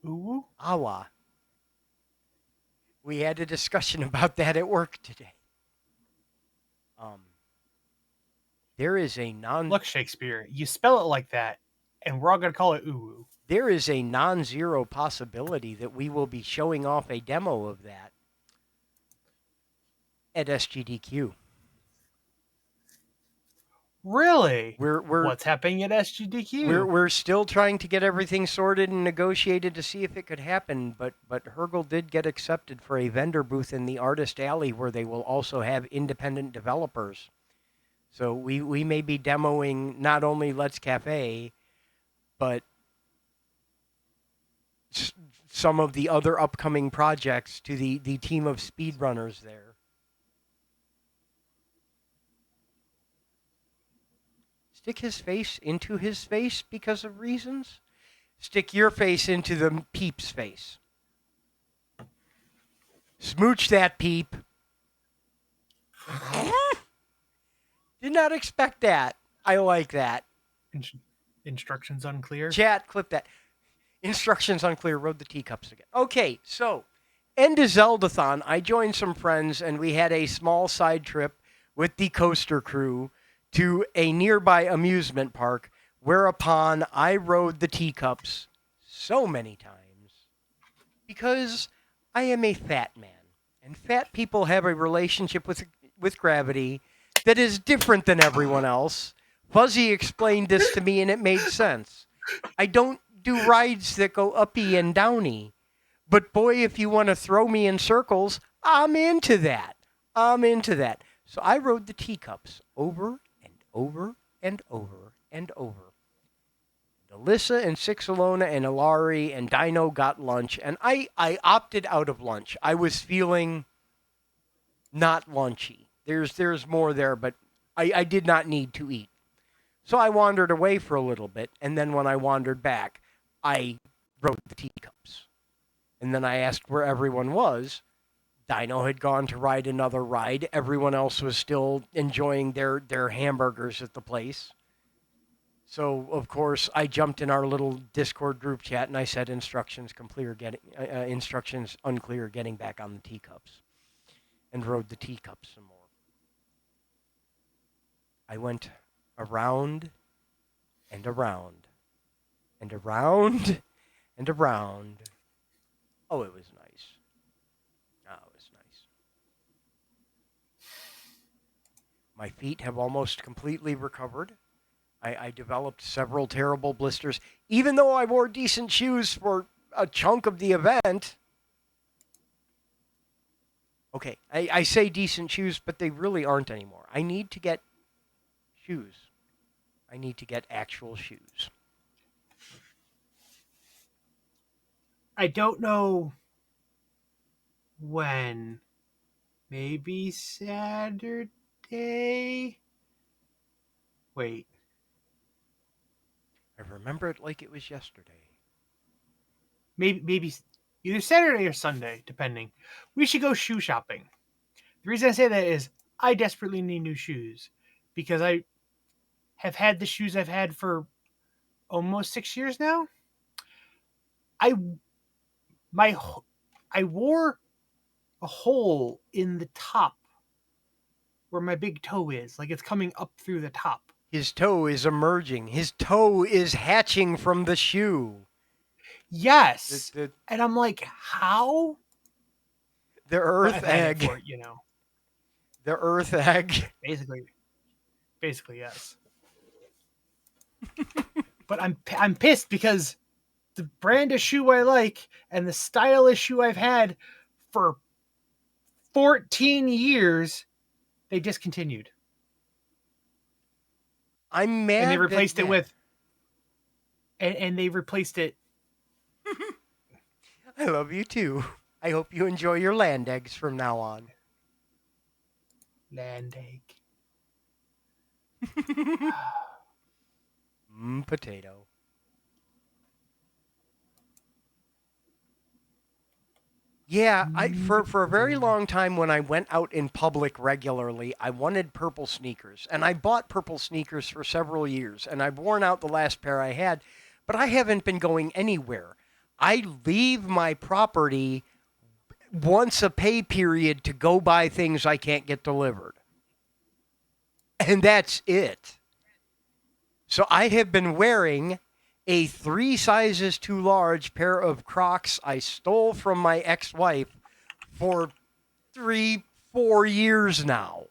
Ooh. Awa. We had a discussion about that at work today. There is a Look, Shakespeare, you spell it like that, and we're all going to call it ooh. There is a non-zero possibility that we will be showing off a demo of that at SGDQ. Really? We're What's happening at SGDQ? We're still trying to get everything sorted and negotiated to see if it could happen, but Hergel did get accepted for a vendor booth in the Artist Alley, where they will also have independent developers. So we may be demoing not only Let's Cafe, but some of the other upcoming projects to the team of speedrunners there. Stick his face into his face because of reasons? Stick your face into the peep's face. Smooch that peep. Did not expect that. I like that. Instructions unclear. Chat, clip that. Instructions unclear. Rode the teacups again. Okay, so end of Zeldathon, I joined some friends and we had a small side trip with the coaster crew to a nearby amusement park, whereupon I rode the teacups so many times because I am a fat man, and fat people have a relationship with gravity that is different than everyone else. Fuzzy explained this to me and it made sense. I don't do rides that go uppy and downy. But boy, if you want to throw me in circles, I'm into that. I'm into that. So I rode the teacups over and over and over and over. Alyssa and Sixalona and Ilari and Dino got lunch, and I opted out of lunch. I was feeling not lunchy. There's more there, but I did not need to eat. So I wandered away for a little bit, and then when I wandered back, I rode the teacups. And then I asked where everyone was. Dino had gone to ride another ride. Everyone else was still enjoying their hamburgers at the place. So, of course, I jumped in our little Discord group chat and I said instructions unclear, getting back on the teacups. And rode the teacups some more. I went around and around and around and around. Oh, it was nice. Oh, it was nice. My feet have almost completely recovered. I developed several terrible blisters. Even though I wore decent shoes for a chunk of the event. Okay, I say decent shoes, but they really aren't anymore. I need to get shoes. I need to get actual shoes. I don't know when. Maybe Saturday? Wait. I remember it like it was yesterday. Maybe either Saturday or Sunday, depending. We should go shoe shopping. The reason I say that is I desperately need new shoes because I have had the shoes I've had for almost 6 years now. I wore a hole in the top where my big toe is, like it's coming up through the top. His toe is emerging. His toe is hatching from the shoe. Yes. And I'm like, how? The earth egg. For it, you know. The earth egg. Basically, yes. But I'm pissed because the brand of shoe I like and the style of shoe I've had for 14 years, they discontinued. I'm mad. And they replaced it with. And they replaced it. I love you too. I hope you enjoy your land eggs from now on. Land egg. Potato. Yeah, for a very long time when I went out in public regularly, I wanted purple sneakers. And I bought purple sneakers for several years. And I've worn out the last pair I had. But I haven't been going anywhere. I leave my property once a pay period to go buy things I can't get delivered. And that's it. So I have been wearing a 3 sizes too large pair of Crocs I stole from my ex-wife for 3-4 years now.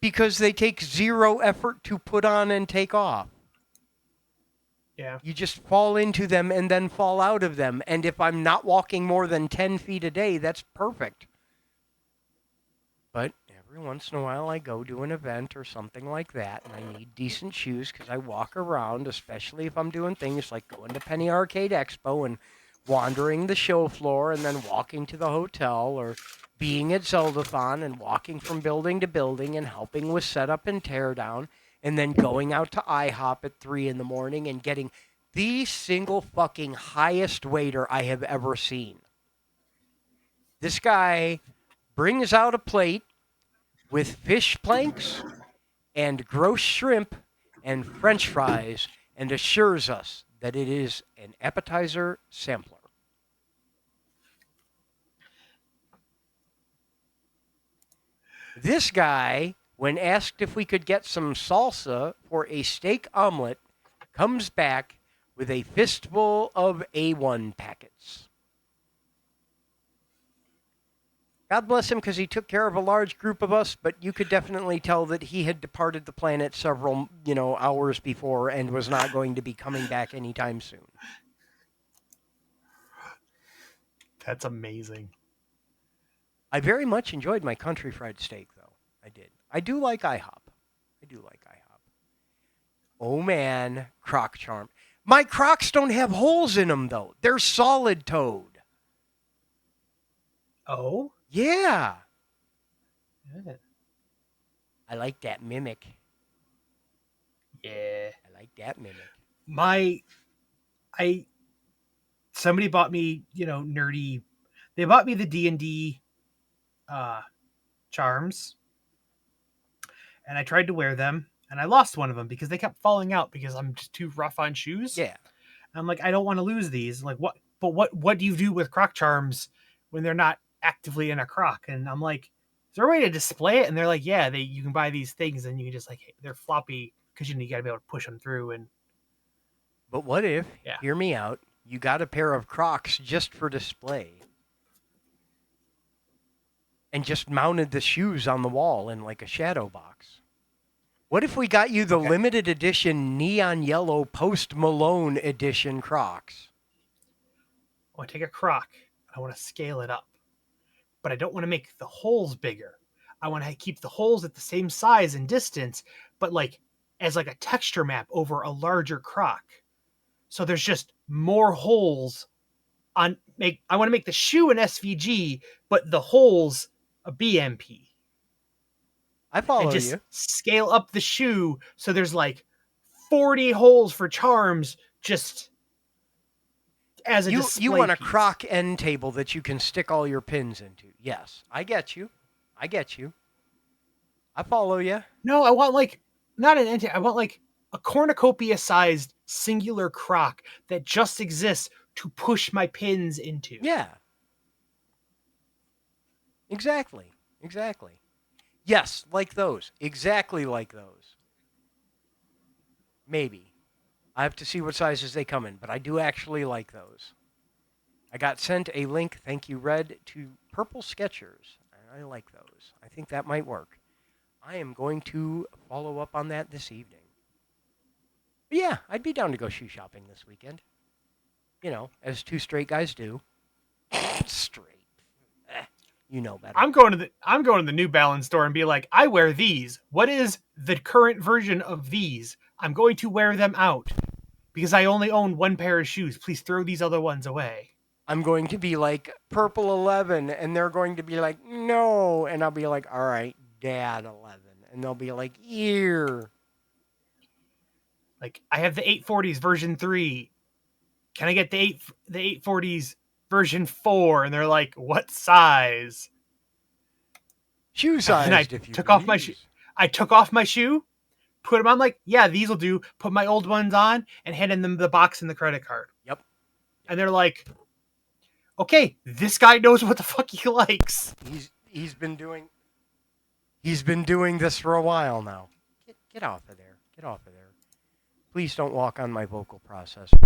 Because they take zero effort to put on and take off. Yeah. You just fall into them and then fall out of them. And if I'm not walking more than 10 feet a day, that's perfect. But every once in a while I go to an event or something like that, and I need decent shoes because I walk around, especially if I'm doing things like going to Penny Arcade Expo and wandering the show floor and then walking to the hotel, or being at Zeldathon and walking from building to building and helping with setup and teardown, and then going out to IHOP at 3 in the morning and getting the single fucking highest waiter I have ever seen. This guy brings out a plate with fish planks and gross shrimp and french fries and assures us that it is an appetizer sampler. This guy, when asked if we could get some salsa for a steak omelet, comes back with a fistful of A1 packets. God bless him because he took care of a large group of us, but you could definitely tell that he had departed the planet several, hours before and was not going to be coming back anytime soon. That's amazing. I very much enjoyed my country fried steak, though. I did. I do like IHOP. Oh, man. Croc charm. My Crocs don't have holes in them, though. They're solid-toed. Oh? Yeah. Yeah. I like that mimic. Yeah. I like that mimic. Somebody bought me, nerdy. They bought me the D&D charms, and I tried to wear them, and I lost one of them because they kept falling out because I'm just too rough on shoes. Yeah. I'm like, I don't want to lose these. Like, what? But what do you do with Croc charms when they're not actively in a Croc? And I'm like, is there a way to display it? And they're like, yeah, you can buy these things, and you can just they're floppy because you got to be able to push them through. And But what if, Yeah. hear me out, you got a pair of Crocs just for display and just mounted the shoes on the wall in like a shadow box? What if we got you the limited edition neon yellow Post Malone edition Crocs? I want to take a Croc. I want to scale it up, but I don't want to make the holes bigger. I want to keep the holes at the same size and distance, but as a texture map over a larger Croc. So there's just more holes I want to make the shoe an SVG, but the holes a BMP. I follow And just you. scale up the shoe so there's 40 holes for charms just as a display You want a piece. Croc end table that you can stick all your pins into. Yes, I get you. I follow you. No, I want not an end. I want a cornucopia sized singular Croc that just exists to push my pins into. Yeah. Exactly. Yes, like those. Exactly like those. Maybe. I have to see what sizes they come in, but I do actually like those. I got sent a link, thank you, Red, to purple Skechers, and I like those. I think that might work. I am going to follow up on that this evening. But yeah, I'd be down to go shoe shopping this weekend. As two straight guys do. Straight. You know better. I'm going to the New Balance store and be like, I wear these. What is the current version of these? I'm going to wear them out because I only own one pair of shoes. Please throw these other ones away. I'm going to be like, purple 11, and they're going to be like, no. And I'll be like, all right, Dad 11. And they'll be like, ear. I have the 840s version 3. Can I get the 840s version 4? And they're like, what size? Shoe size. And I took off my shoe. I took off my shoe, put them on. Like, yeah, these will do. Put my old ones on and handed them the box and the credit card. Yep. And they're like, okay, this guy knows what the fuck he likes. He's been doing this for a while now. Get off of there. Please don't walk on my vocal processor.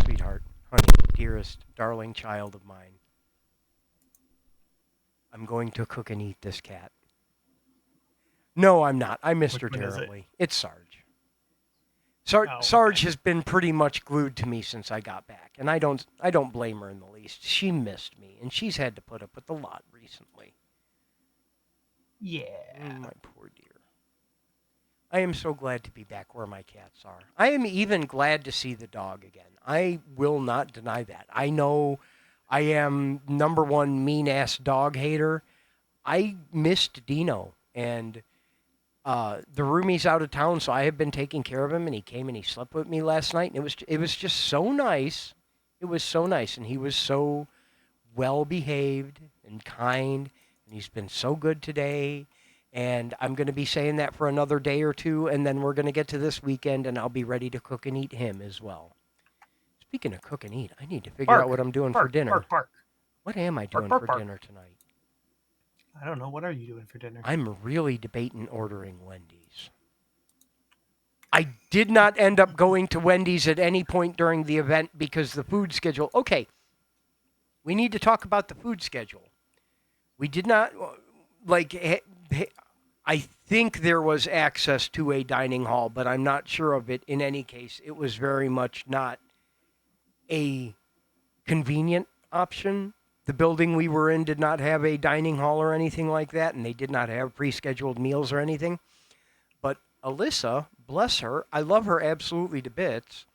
Sweetheart, honey, dearest, darling child of mine. I'm going to cook and eat this cat. No, I'm not. I missed her terribly. It's Sarge. Sarge has been pretty much glued to me since I got back, and I don't blame her in the least. She missed me, and she's had to put up with a lot recently. Yeah. My poor dear. I am so glad to be back where my cats are. I am even glad to see the dog again. I will not deny that. I know I am number one mean-ass dog hater. I missed Dino, and The roomie's out of town, so I have been taking care of him, and he came and he slept with me last night, and it was just so nice. It was so nice, and he was so well behaved and kind, and he's been so good today. And I'm going to be saying that for another day or two, and then we're going to get to this weekend, and I'll be ready to cook and eat him as well. Speaking of cook and eat, I need to figure out what I'm doing for dinner. Bark. What am I doing Bark, for bark. dinner tonight? I don't know. What are you doing for dinner? I'm really debating ordering Wendy's. I did not end up going to Wendy's at any point during the event because the food schedule. Okay, we need to talk about the food schedule. We did not, I think there was access to a dining hall, but I'm not sure of it. In any case, it was very much not a convenient option. The building we were in did not have a dining hall or anything like that, and they did not have pre-scheduled meals or anything. But Alyssa, bless her, I love her absolutely to bits,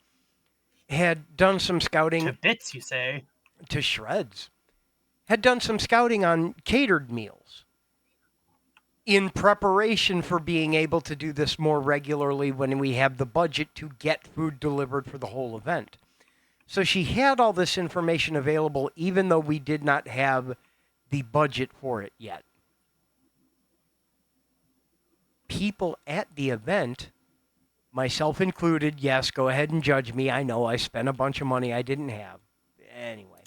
had done some scouting. To bits, you say? To shreds. Had done some scouting on catered meals in preparation for being able to do this more regularly when we have the budget to get food delivered for the whole event. So she had all this information available even though we did not have the budget for it yet. People at the event, myself included, yes, go ahead and judge me. I know I spent a bunch of money I didn't have. Anyway,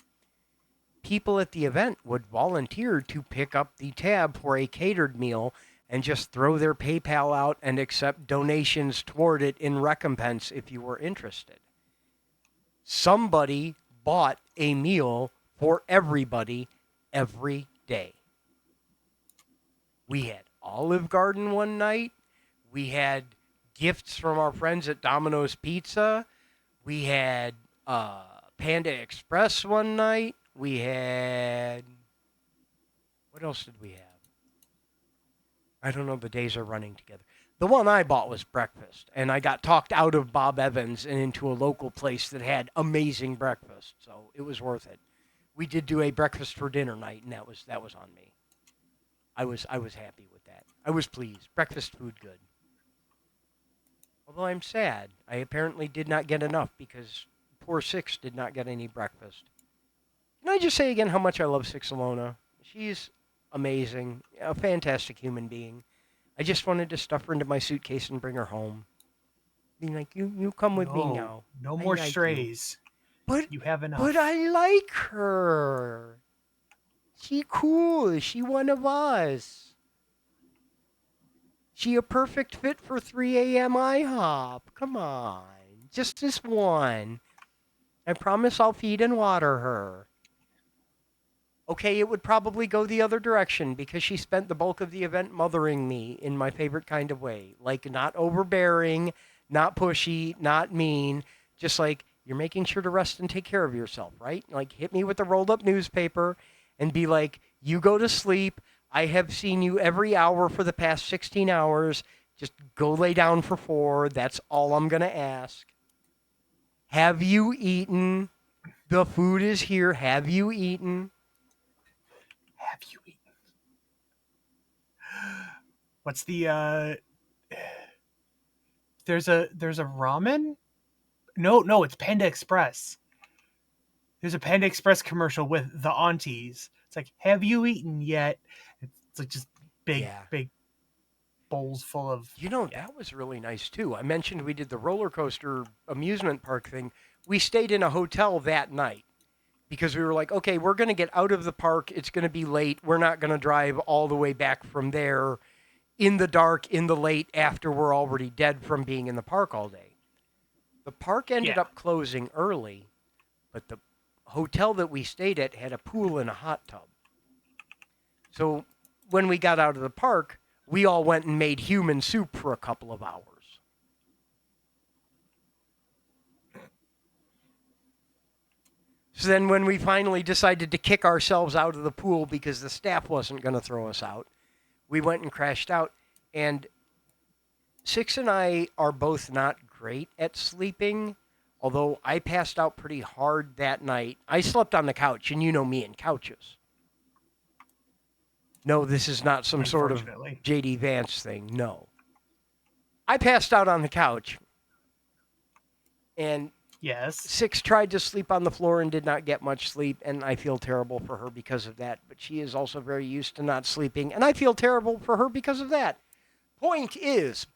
people at the event would volunteer to pick up the tab for a catered meal and just throw their PayPal out and accept donations toward it in recompense if you were interested. Somebody bought a meal for everybody every day. We had Olive Garden one night. We had gifts from our friends at Domino's Pizza. We had Panda Express one night. We had... What else did we have? I don't know. The days are running together. The one I bought was breakfast, and I got talked out of Bob Evans and into a local place that had amazing breakfast, so it was worth it. We did do a breakfast for dinner night, and that was on me. I was happy with that. I was pleased. Breakfast food good. Although I'm sad, I apparently did not get enough because poor Six did not get any breakfast. Can I just say again how much I love Six Alona? She's amazing, a fantastic human being. I just wanted to stuff her into my suitcase and bring her home. Being like, you come with me now. No I more like strays. But You have enough. But I like her. She cool. She one of us. She a perfect fit for 3 a.m. IHOP. Come on. Just this one. I promise I'll feed and water her. Okay, it would probably go the other direction because she spent the bulk of the event mothering me in my favorite kind of way. Like, not overbearing, not pushy, not mean. Just like, you're making sure to rest and take care of yourself, right? Like, hit me with a rolled up newspaper and be like, you go to sleep. I have seen you every hour for the past 16 hours. Just go lay down for 4. That's all I'm going to ask. Have you eaten? The food is here. Have you eaten? Have you eaten? What's the there's a ramen? No, it's Panda Express. There's a Panda Express commercial with the aunties. It's like, have you eaten yet? It's like just big bowls full of... That was really nice too. I mentioned we did the roller coaster amusement park thing. We stayed in a hotel that night because we were like, okay, we're going to get out of the park. It's going to be late. We're not going to drive all the way back from there in the dark, in the late, after we're already dead from being in the park all day. The park ended up closing early, but the hotel that we stayed at had a pool and a hot tub. So when we got out of the park, we all went and made human soup for a couple of hours. So then when we finally decided to kick ourselves out of the pool because the staff wasn't going to throw us out, we went and crashed out. And Six and I are both not great at sleeping, although I passed out pretty hard that night. I slept on the couch, and you know me and couches. No, this is not some sort of J.D. Vance thing. No. I passed out on the couch, and Yes. 6 tried to sleep on the floor and did not get much sleep, and I feel terrible for her because of that. But she is also very used to not sleeping, and I feel terrible for her because of that. Point is,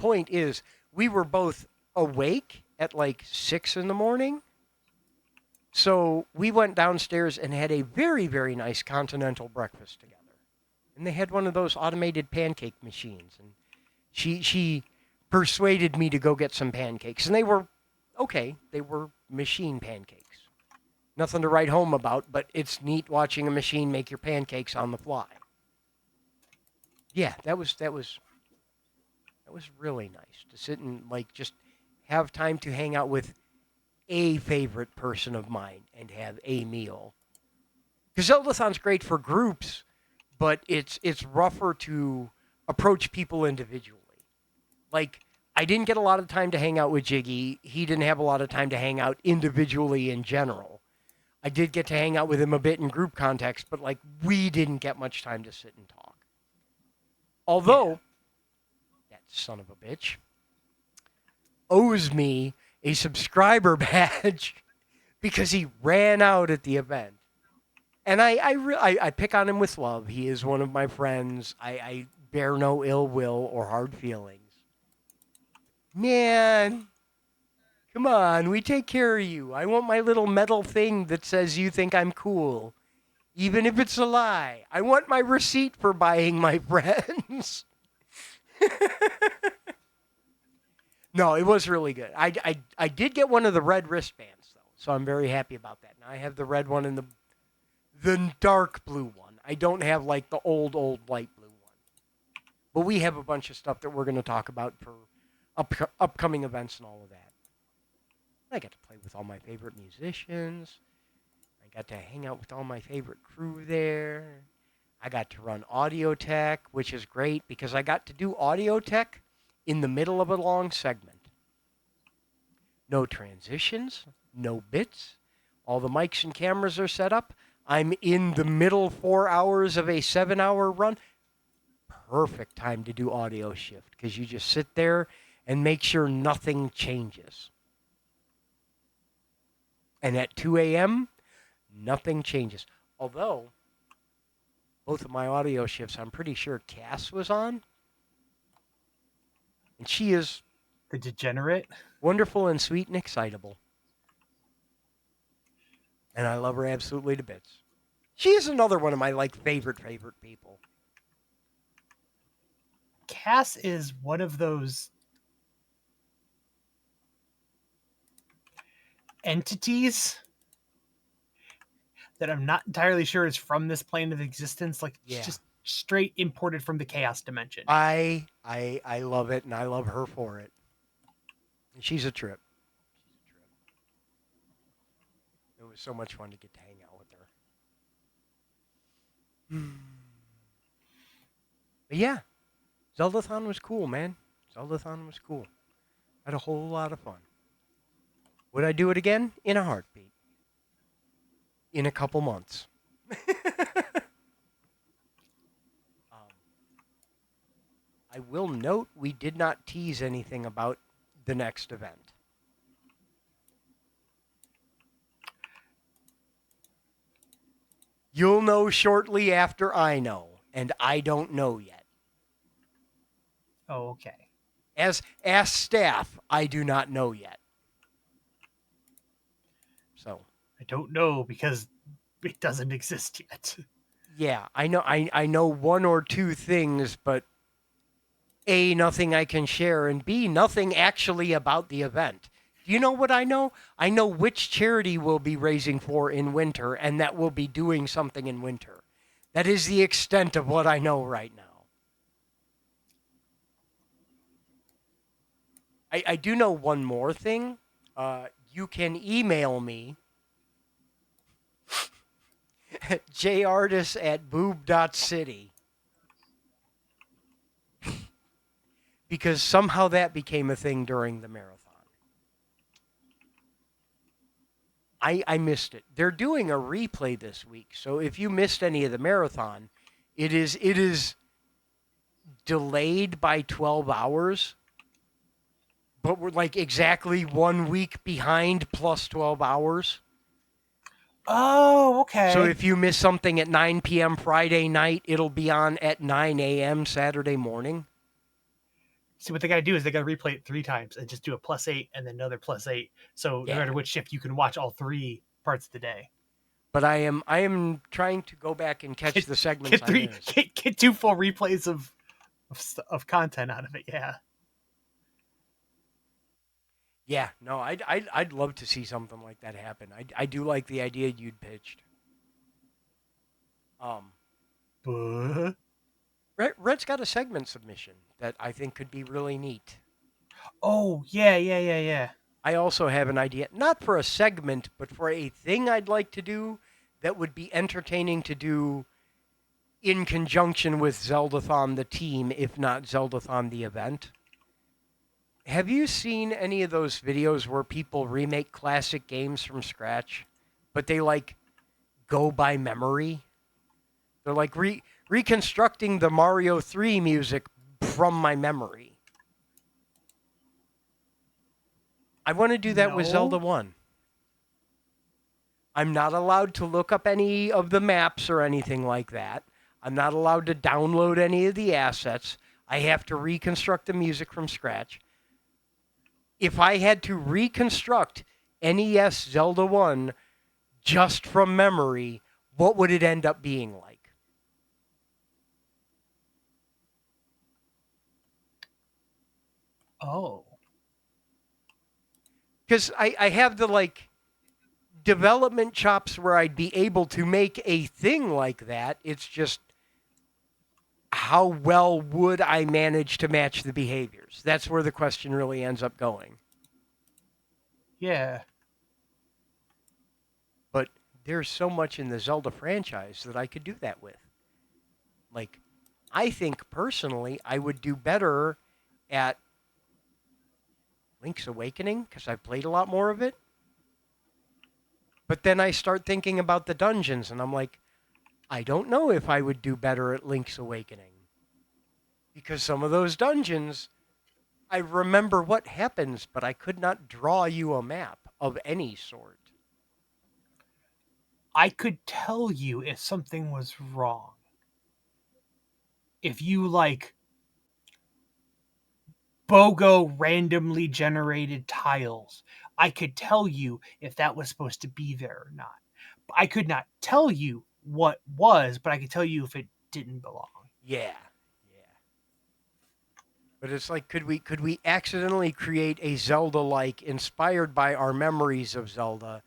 we were both awake at like 6 in the morning. So we went downstairs and had a very, very nice continental breakfast together. And they had one of those automated pancake machines. And she persuaded me to go get some pancakes. And they were okay. They were machine pancakes. Nothing to write home about, but it's neat watching a machine make your pancakes on the fly. Yeah, that was really nice to sit and like just have time to hang out with a favorite person of mine and have a meal. Because Zeldathon's great for groups, but it's rougher to approach people individually. Like, I didn't get a lot of time to hang out with Jiggy. He didn't have a lot of time to hang out individually in general. I did get to hang out with him a bit in group context, but like we didn't get much time to sit and talk. Although, that son of a bitch owes me a subscriber badge because he ran out at the event. And I pick on him with love. He is one of my friends. I bear no ill will or hard feelings. Man, come on, we take care of you. I want my little metal thing that says you think I'm cool, even if it's a lie. I want my receipt for buying my friends. No, it was really good. I did get one of the red wristbands, though, so I'm very happy about that. Now I have the red one and the dark blue one. I don't have, like, the old light blue one. But we have a bunch of stuff that we're going to talk about for upcoming events and all of that. I got to play with all my favorite musicians. I got to hang out with all my favorite crew there. I got to run audio tech, which is great because I got to do audio tech in the middle of a long segment. No transitions, no bits. All the mics and cameras are set up. I'm in the middle 4 hours of a 7-hour run. Perfect time to do audio shift because you just sit there and make sure nothing changes. And at 2 a.m., nothing changes. Although, both of my audio shifts, I'm pretty sure Cass was on. And she is The degenerate. wonderful and sweet and excitable. And I love her absolutely to bits. She is another one of my favorite people. Cass is one of those entities that I'm not entirely sure is from this plane of existence. Like, Yeah. it's just straight imported from the chaos dimension. I love it, and I love her for it. And she's a trip. It was so much fun to get to hang out with her. But yeah, Zeldathon was cool, man. Zeldathon was cool. Had a whole lot of fun. Would I do it again? In a heartbeat. In a couple months. I will note we did not tease anything about the next event. You'll know shortly after I know, and I don't know yet. Oh, okay. As staff, I do not know yet. So I don't know because it doesn't exist yet. yeah, I know one or two things, but A, nothing I can share, and B, nothing actually about the event. Do you know what I know? I know which charity we'll be raising for in winter, and that we'll be doing something in winter. That is the extent of what I know right now. I do know one more thing. You can email me at jartis@boob.city. Because somehow that became a thing during the marathon. I missed it. They're doing a replay this week, so if you missed any of the marathon, it is delayed by 12 hours. but we're like exactly 1 week behind plus 12 hours. Oh, So okay. if you miss something at 9 p.m. Friday night, it'll be on at 9 a.m. Saturday morning. See, what they got to do is they got to replay it 3 times and just do a +8 and then another +8. So no Yeah. matter which shift, you can watch all 3 parts of the day. But I am trying to go back and catch Get the segments get I three missed. get 2 full replays of content out of it. Yeah. Yeah, no, I'd love to see something like that happen. I do like the idea you'd pitched. Um, But, Rhett's got a segment submission that I think could be really neat. oh yeah. I also have an idea, not for a segment, but for a thing I'd like to do that would be entertaining to do in conjunction with Zeldathon the team, if not Zeldathon the event. Have you seen any of those videos where people remake classic games from scratch, but they like go by memory? They're like reconstructing the Mario 3 music from my memory. I want to do that with Zelda No. 1. I'm not allowed to look up any of the maps or anything like that. I'm not allowed to download any of the assets. I have to reconstruct the music from scratch. If I had to reconstruct NES Zelda 1 just from memory, what would it end up being like? Oh. Because I have the like development chops where I'd be able to make a thing like that. It's just how well would I manage to match the behaviors? That's where the question really ends up going. Yeah. But there's so much in the Zelda franchise that I could do that with. Like, I think personally I would do better at Link's Awakening because I've played a lot more of it. But then I start thinking about the dungeons and I'm like, I don't know if I would do better at Link's Awakening. Because some of those dungeons, I remember what happens, but I could not draw you a map of any sort. I could tell you if something was wrong. If you like BOGO randomly generated tiles, I could tell you if that was supposed to be there or not. I could not tell you what was, but I could tell you if it didn't belong. Yeah. Yeah. But it's like could we accidentally create a Zelda like inspired by our memories of Zelda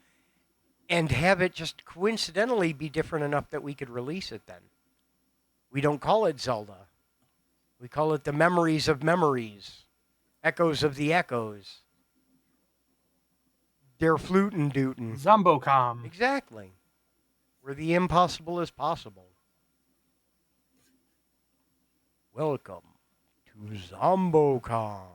and have it just coincidentally be different enough that we could release it then? We don't call it Zelda. We call it the memories of memories. Echoes of the echoes. Der Fluten Duten. Zombocom. Exactly. Where the impossible is possible. Welcome to Zombocom.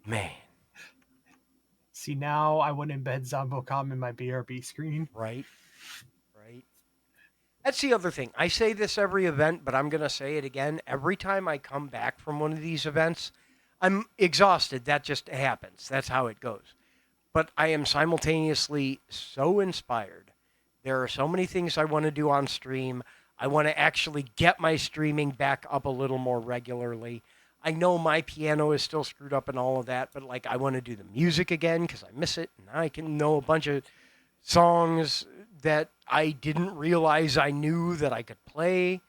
Man, See, now I want to embed Zombocom in my BRB screen. right? Right? That's the other thing. I say this every event, but I'm going to say it again. Every time I come back from one of these events, I'm exhausted. That just happens. That's how it goes. But I am simultaneously so inspired. There are so many things I want to do on stream. I want to actually get my streaming back up a little more regularly. I know my piano is still screwed up and all of that, but like I want to do the music again because I miss it. And I can know a bunch of songs that I didn't realize I knew that I could play.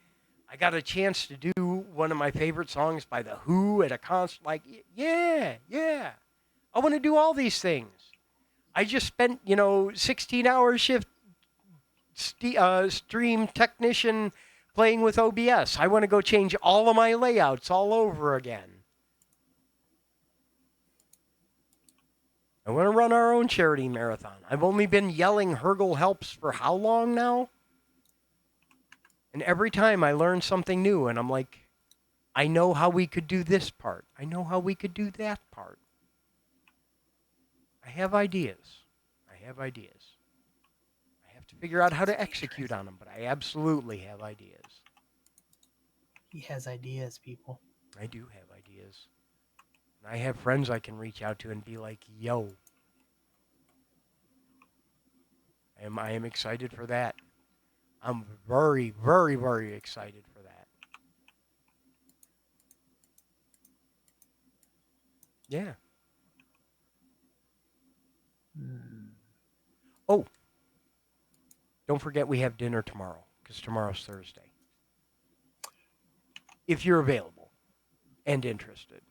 I got a chance to do one of my favorite songs by The Who at a concert. Like, yeah. I want to do all these things. I just spent, 16-hour shift stream technician playing with OBS. I want to go change all of my layouts all over again. I want to run our own charity marathon. I've only been yelling Hergel helps for how long now? And every time I learn something new, and I'm like, I know how we could do this part. I know how we could do that part. I have ideas. I have to figure out how to execute on them, but I absolutely have ideas. He has ideas, people. I do have ideas. And I have friends I can reach out to and be like, yo. I am excited for that. I'm very, very, very excited for that. Yeah. Oh, don't forget we have dinner tomorrow, because tomorrow's Thursday. If you're available and interested.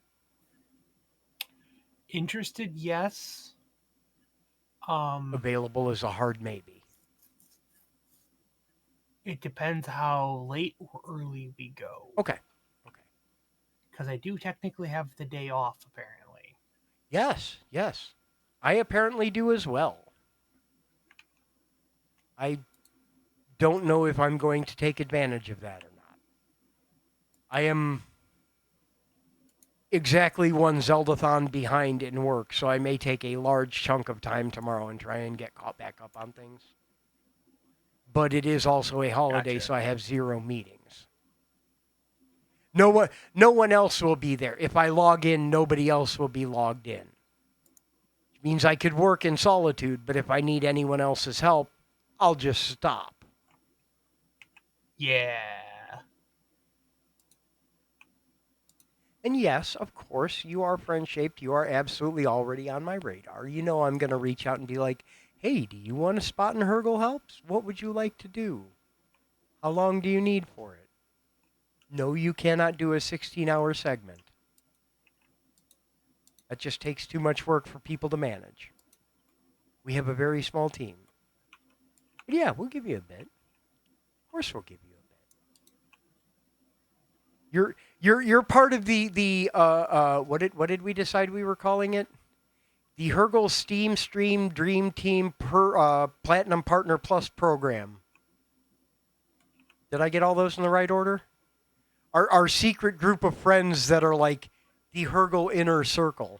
Interested, yes. Available is a hard maybe. It depends how late or early we go. Okay. Because I do technically have the day off, apparently. Yes. I apparently do as well. I don't know if I'm going to take advantage of that or not. I am exactly one Zeldathon behind in work, so I may take a large chunk of time tomorrow and try and get caught back up on things. But it is also a holiday, Gotcha. so I have 0 meetings. No one else will be there. If I log in, nobody else will be logged in. It means I could work in solitude, but if I need anyone else's help, I'll just stop. Yeah. And yes, of course, you are friend-shaped. You are absolutely already on my radar. You know I'm going to reach out and be like, hey, do you want a spot in Hurgle Helps? What would you like to do? How long do you need for it? No, you cannot do a 16-hour segment. That just takes too much work for people to manage. We have a very small team. But yeah, we'll give you a bit. Of course we'll give you a bit. You're part of the what did we decide we were calling it? The Hurgle Steam Stream Dream Team Platinum Partner Plus program. Did I get all those in the right order? Our secret group of friends that are like the Hurgle inner circle.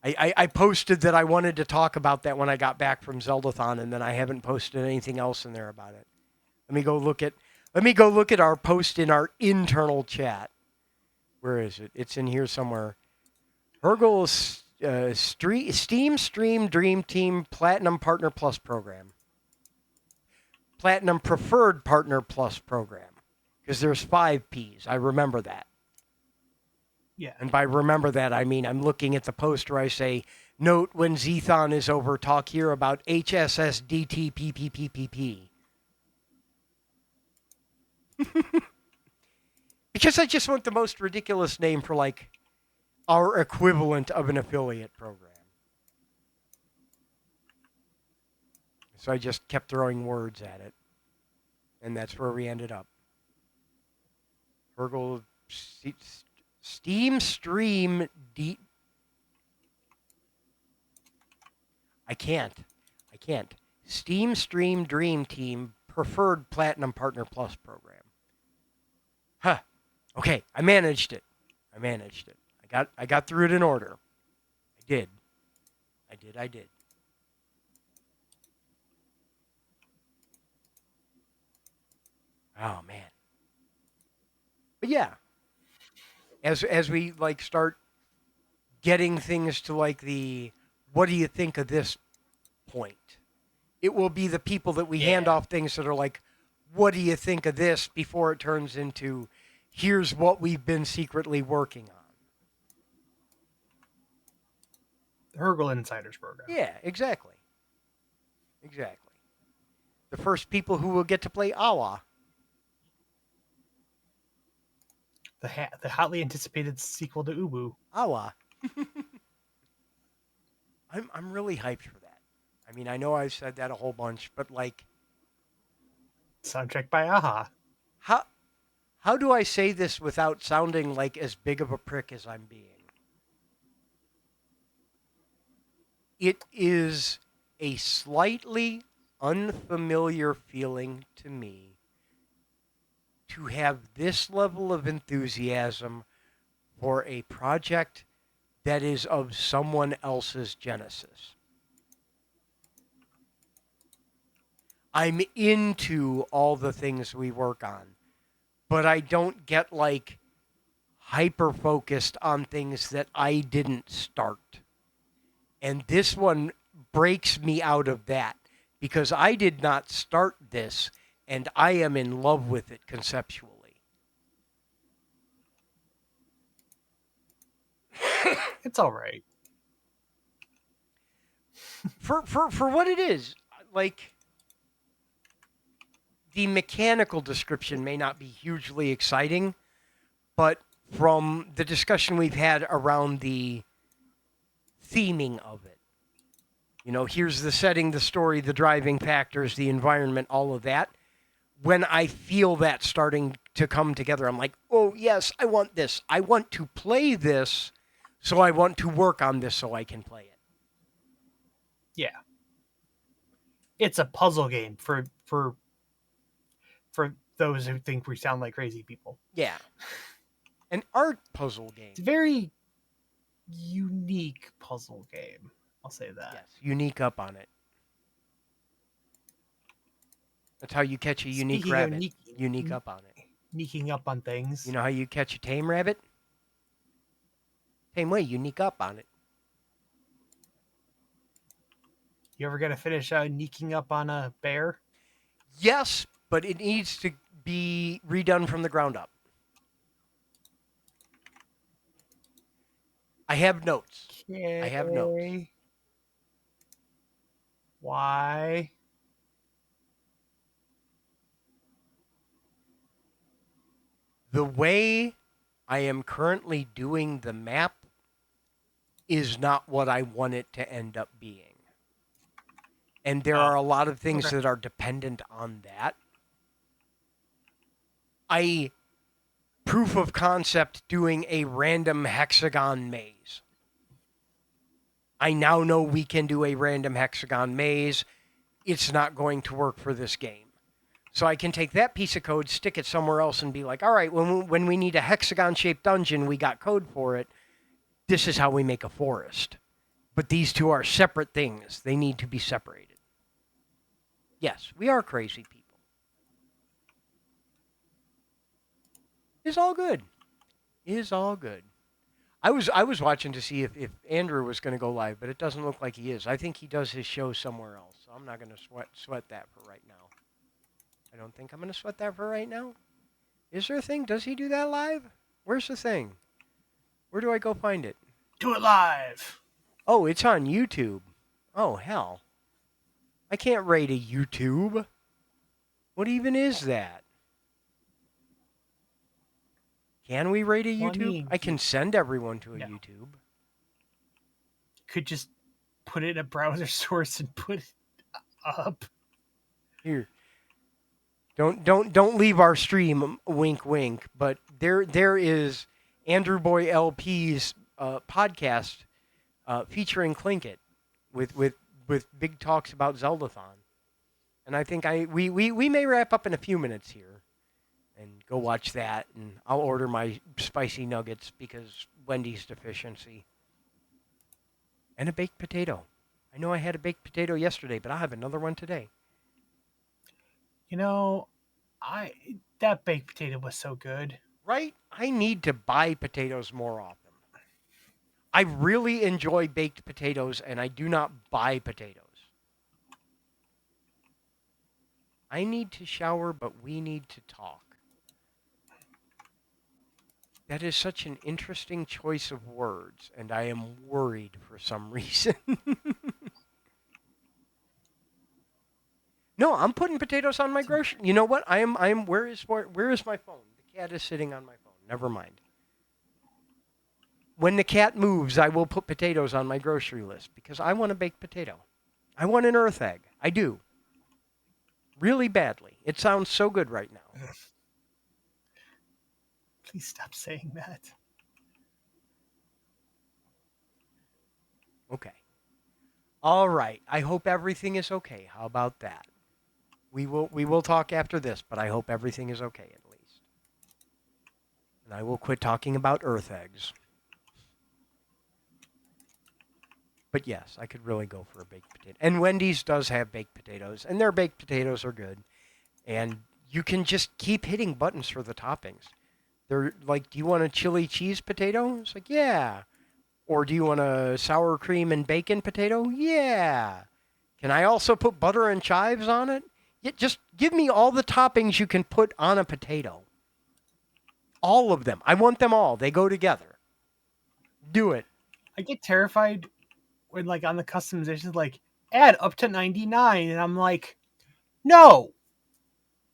I posted that I wanted to talk about that when I got back from Zeldathon, and then I haven't posted anything else in there about it. Let me go look at our post in our internal chat. Where is it? It's in here somewhere. Hurgle's Steam Stream Dream Team Platinum Partner Plus program. Platinum Preferred Partner Plus program. Because there's 5 Ps. I remember that. Yeah. And by remember that, I mean I'm looking at the post where I say, note when Zthon is over, talk here about HSSDTPPPPP. Because I just want the most ridiculous name for, like, our equivalent of an affiliate program. So I just kept throwing words at it. And that's where we ended up. Hurgle Steam Stream D. I can't. Steam Stream Dream Team Preferred Platinum Partner Plus program. Huh. Okay, I managed it. I got through it in order. I did. Oh man. But yeah. As we like start getting things to like the what do you think of this point? It will be the people that we hand off things that are like, what do you think of this, before it turns into here's what we've been secretly working on. The Hurgle Insiders program. Yeah, exactly. The first people who will get to play Awa. The hotly anticipated sequel to Ubu. Awa. I'm really hyped for that. I mean, I know I've said that a whole bunch, but like, Soundtrack by Aha. How do I say this without sounding like as big of a prick as I'm being? It is a slightly unfamiliar feeling to me to have this level of enthusiasm for a project that is of someone else's genesis. I'm into all the things we work on, but I don't get like hyper focused on things that I didn't start. And this one breaks me out of that because I did not start this and I am in love with it conceptually. It's all right. For what it is, like the mechanical description may not be hugely exciting, but from the discussion we've had around the theming of it, you know, here's the setting, the story, the driving factors, the environment, all of that. When I feel that starting to come together, I'm like, oh, yes, I want this. I want to play this, so I want to work on this so I can play it. Yeah. It's a puzzle game for those who think we sound like crazy people. Yeah. An art puzzle game. It's a very unique puzzle game. I'll say that. Yes, unique up on it. That's how you catch a unique Speaking of rabbit. Unique up on it. Sneaking up on things. You know how you catch a tame rabbit? Same way, unique up on it. You ever gonna finish sneaking up on a bear? Yes, but it needs to be redone from the ground up. I have notes. Okay. I have notes. Why? The way I am currently doing the map is not what I want it to end up being. And there are a lot of things that are dependent on that. I proof of concept doing a random hexagon maze. I now know we can do a random hexagon maze. It's not going to work for this game. So I can take that piece of code, stick it somewhere else, and be like, all right, when we need a hexagon-shaped dungeon, we got code for it. This is how we make a forest. But these two are separate things. They need to be separated. Yes, we are crazy people. It's all good. It's all good. I was watching to see if Andrew was going to go live, but it doesn't look like he is. I think he does his show somewhere else, so I'm not going to sweat that for right now. I don't think I'm going to sweat that for right now. Is there a thing? Does he do that live? Where's the thing? Where do I go find it? Do it live. Oh, it's on YouTube. Oh, hell. I can't rate a YouTube. What even is that? Can we rate a Well, YouTube? I can send everyone to a No. YouTube. Could just put it in a browser source and put it up. Here. Don't leave our stream, wink wink, but there is Andrew Boy LP's podcast featuring Clinkit with big talks about Zeldathon. And I think we may wrap up in a few minutes here and go watch that, and I'll order my spicy nuggets because Wendy's deficiency. And a baked potato. I know I had a baked potato yesterday, but I'll have another one today. You know, that baked potato was so good. Right? I need to buy potatoes more often. I really enjoy baked potatoes, and I do not buy potatoes. I need to shower, but we need to talk. That is such an interesting choice of words, and I am worried for some reason. No, I'm putting potatoes on my grocery. You know what? I am. Where is my phone? The cat is sitting on my phone. Never mind. When the cat moves, I will put potatoes on my grocery list because I want a baked potato. I want an earth egg. I do. Really badly. It sounds so good right now. Please stop saying that. Okay. All right. I hope everything is okay. How about that? We will talk after this, but I hope everything is okay at least. And I will quit talking about earth eggs. But yes, I could really go for a baked potato. And Wendy's does have baked potatoes, and their baked potatoes are good. And you can just keep hitting buttons for the toppings. They're like, do you want a chili cheese potato? It's like, yeah. Or do you want a sour cream and bacon potato? Yeah. Can I also put butter and chives on it? Yeah, just give me all the toppings you can put on a potato. All of them. I want them all. They go together. Do it. I get terrified when, like, on the customizations, like, add up to 99, and I'm like, no,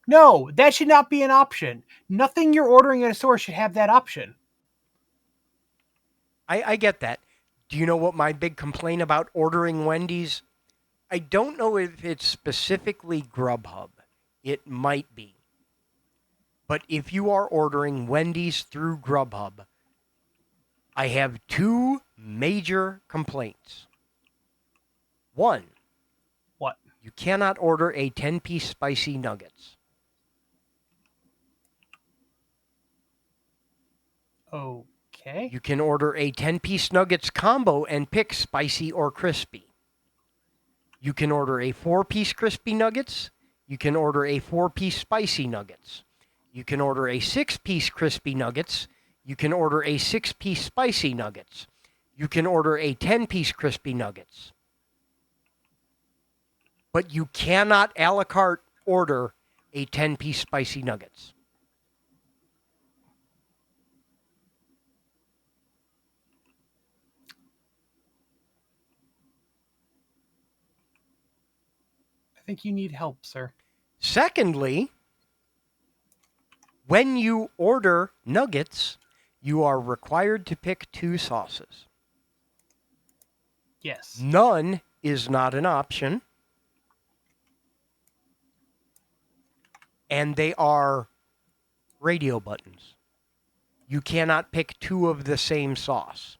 that should not be an option. Nothing you're ordering at a store should have that option. I get that. Do you know what my big complaint about ordering Wendy's? I don't know if it's specifically Grubhub. It might be. But if you are ordering Wendy's through Grubhub, I have two major complaints. One, What? you cannot order a 10-piece spicy nuggets. Okay. You can order a 10-piece nuggets combo and pick spicy or crispy. You can order a 4-piece crispy nuggets. You can order a 4-piece spicy nuggets. You can order a 6-piece crispy nuggets. You can order a 6-piece spicy nuggets. You can order a 10-piece crispy nuggets. But you cannot a la carte order a 10-piece spicy nuggets. I think you need help, sir. Secondly, when you order nuggets, you are required to pick 2 sauces. Yes. None is not an option. And they are radio buttons. You cannot pick 2 of the same sauce.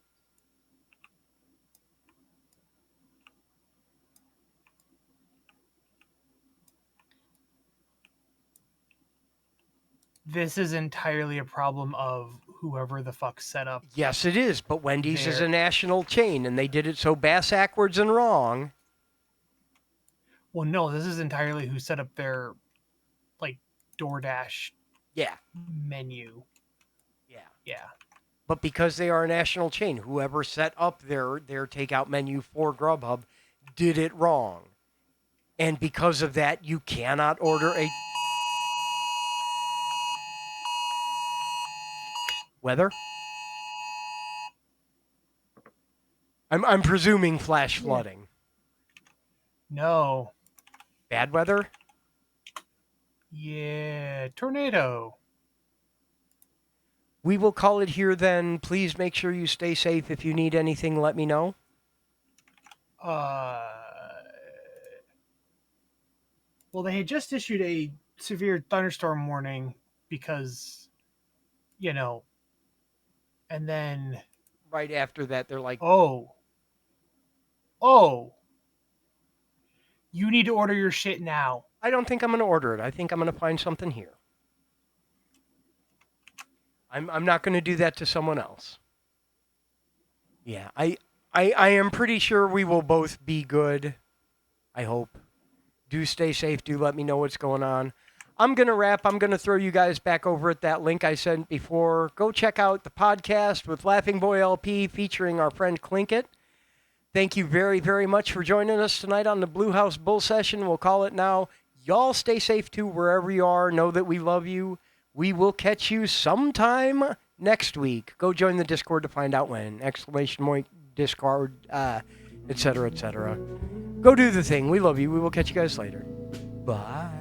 This is entirely a problem of whoever the fuck set up. Yes, it is, but Wendy's is There. a national chain, and they did it so bass-ackwards and wrong. Well, no, this is entirely who set up their, like, DoorDash Yeah, menu. yeah. Yeah. But because they are a national chain, whoever set up their takeout menu for Grubhub did it wrong. And because of that, you cannot order a... Weather? I'm presuming flash flooding. No. Bad weather? Yeah. Tornado. We will call it here then. Please make sure you stay safe. If you need anything, let me know. Well, they had just issued a severe thunderstorm warning because, and then, Right after that, they're like, oh, you need to order your shit now. I don't think I'm going to order it. I think I'm going to find something here. I'm not going to do that to someone else. Yeah, I am pretty sure we will both be good. I hope. Do stay safe. Do let me know what's going on. I'm going to wrap. I'm going to throw you guys back over at that link I sent before. Go check out the podcast with Laughing Boy LP featuring our friend Clinkett. Thank you very, very much for joining us tonight on the Blue House Bull Session. We'll call it now. Y'all stay safe, too, wherever you are. Know that we love you. We will catch you sometime next week. Go join the Discord to find out when. Exclamation point Discord, etc., etc. Go do the thing. We love you. We will catch you guys later. Bye.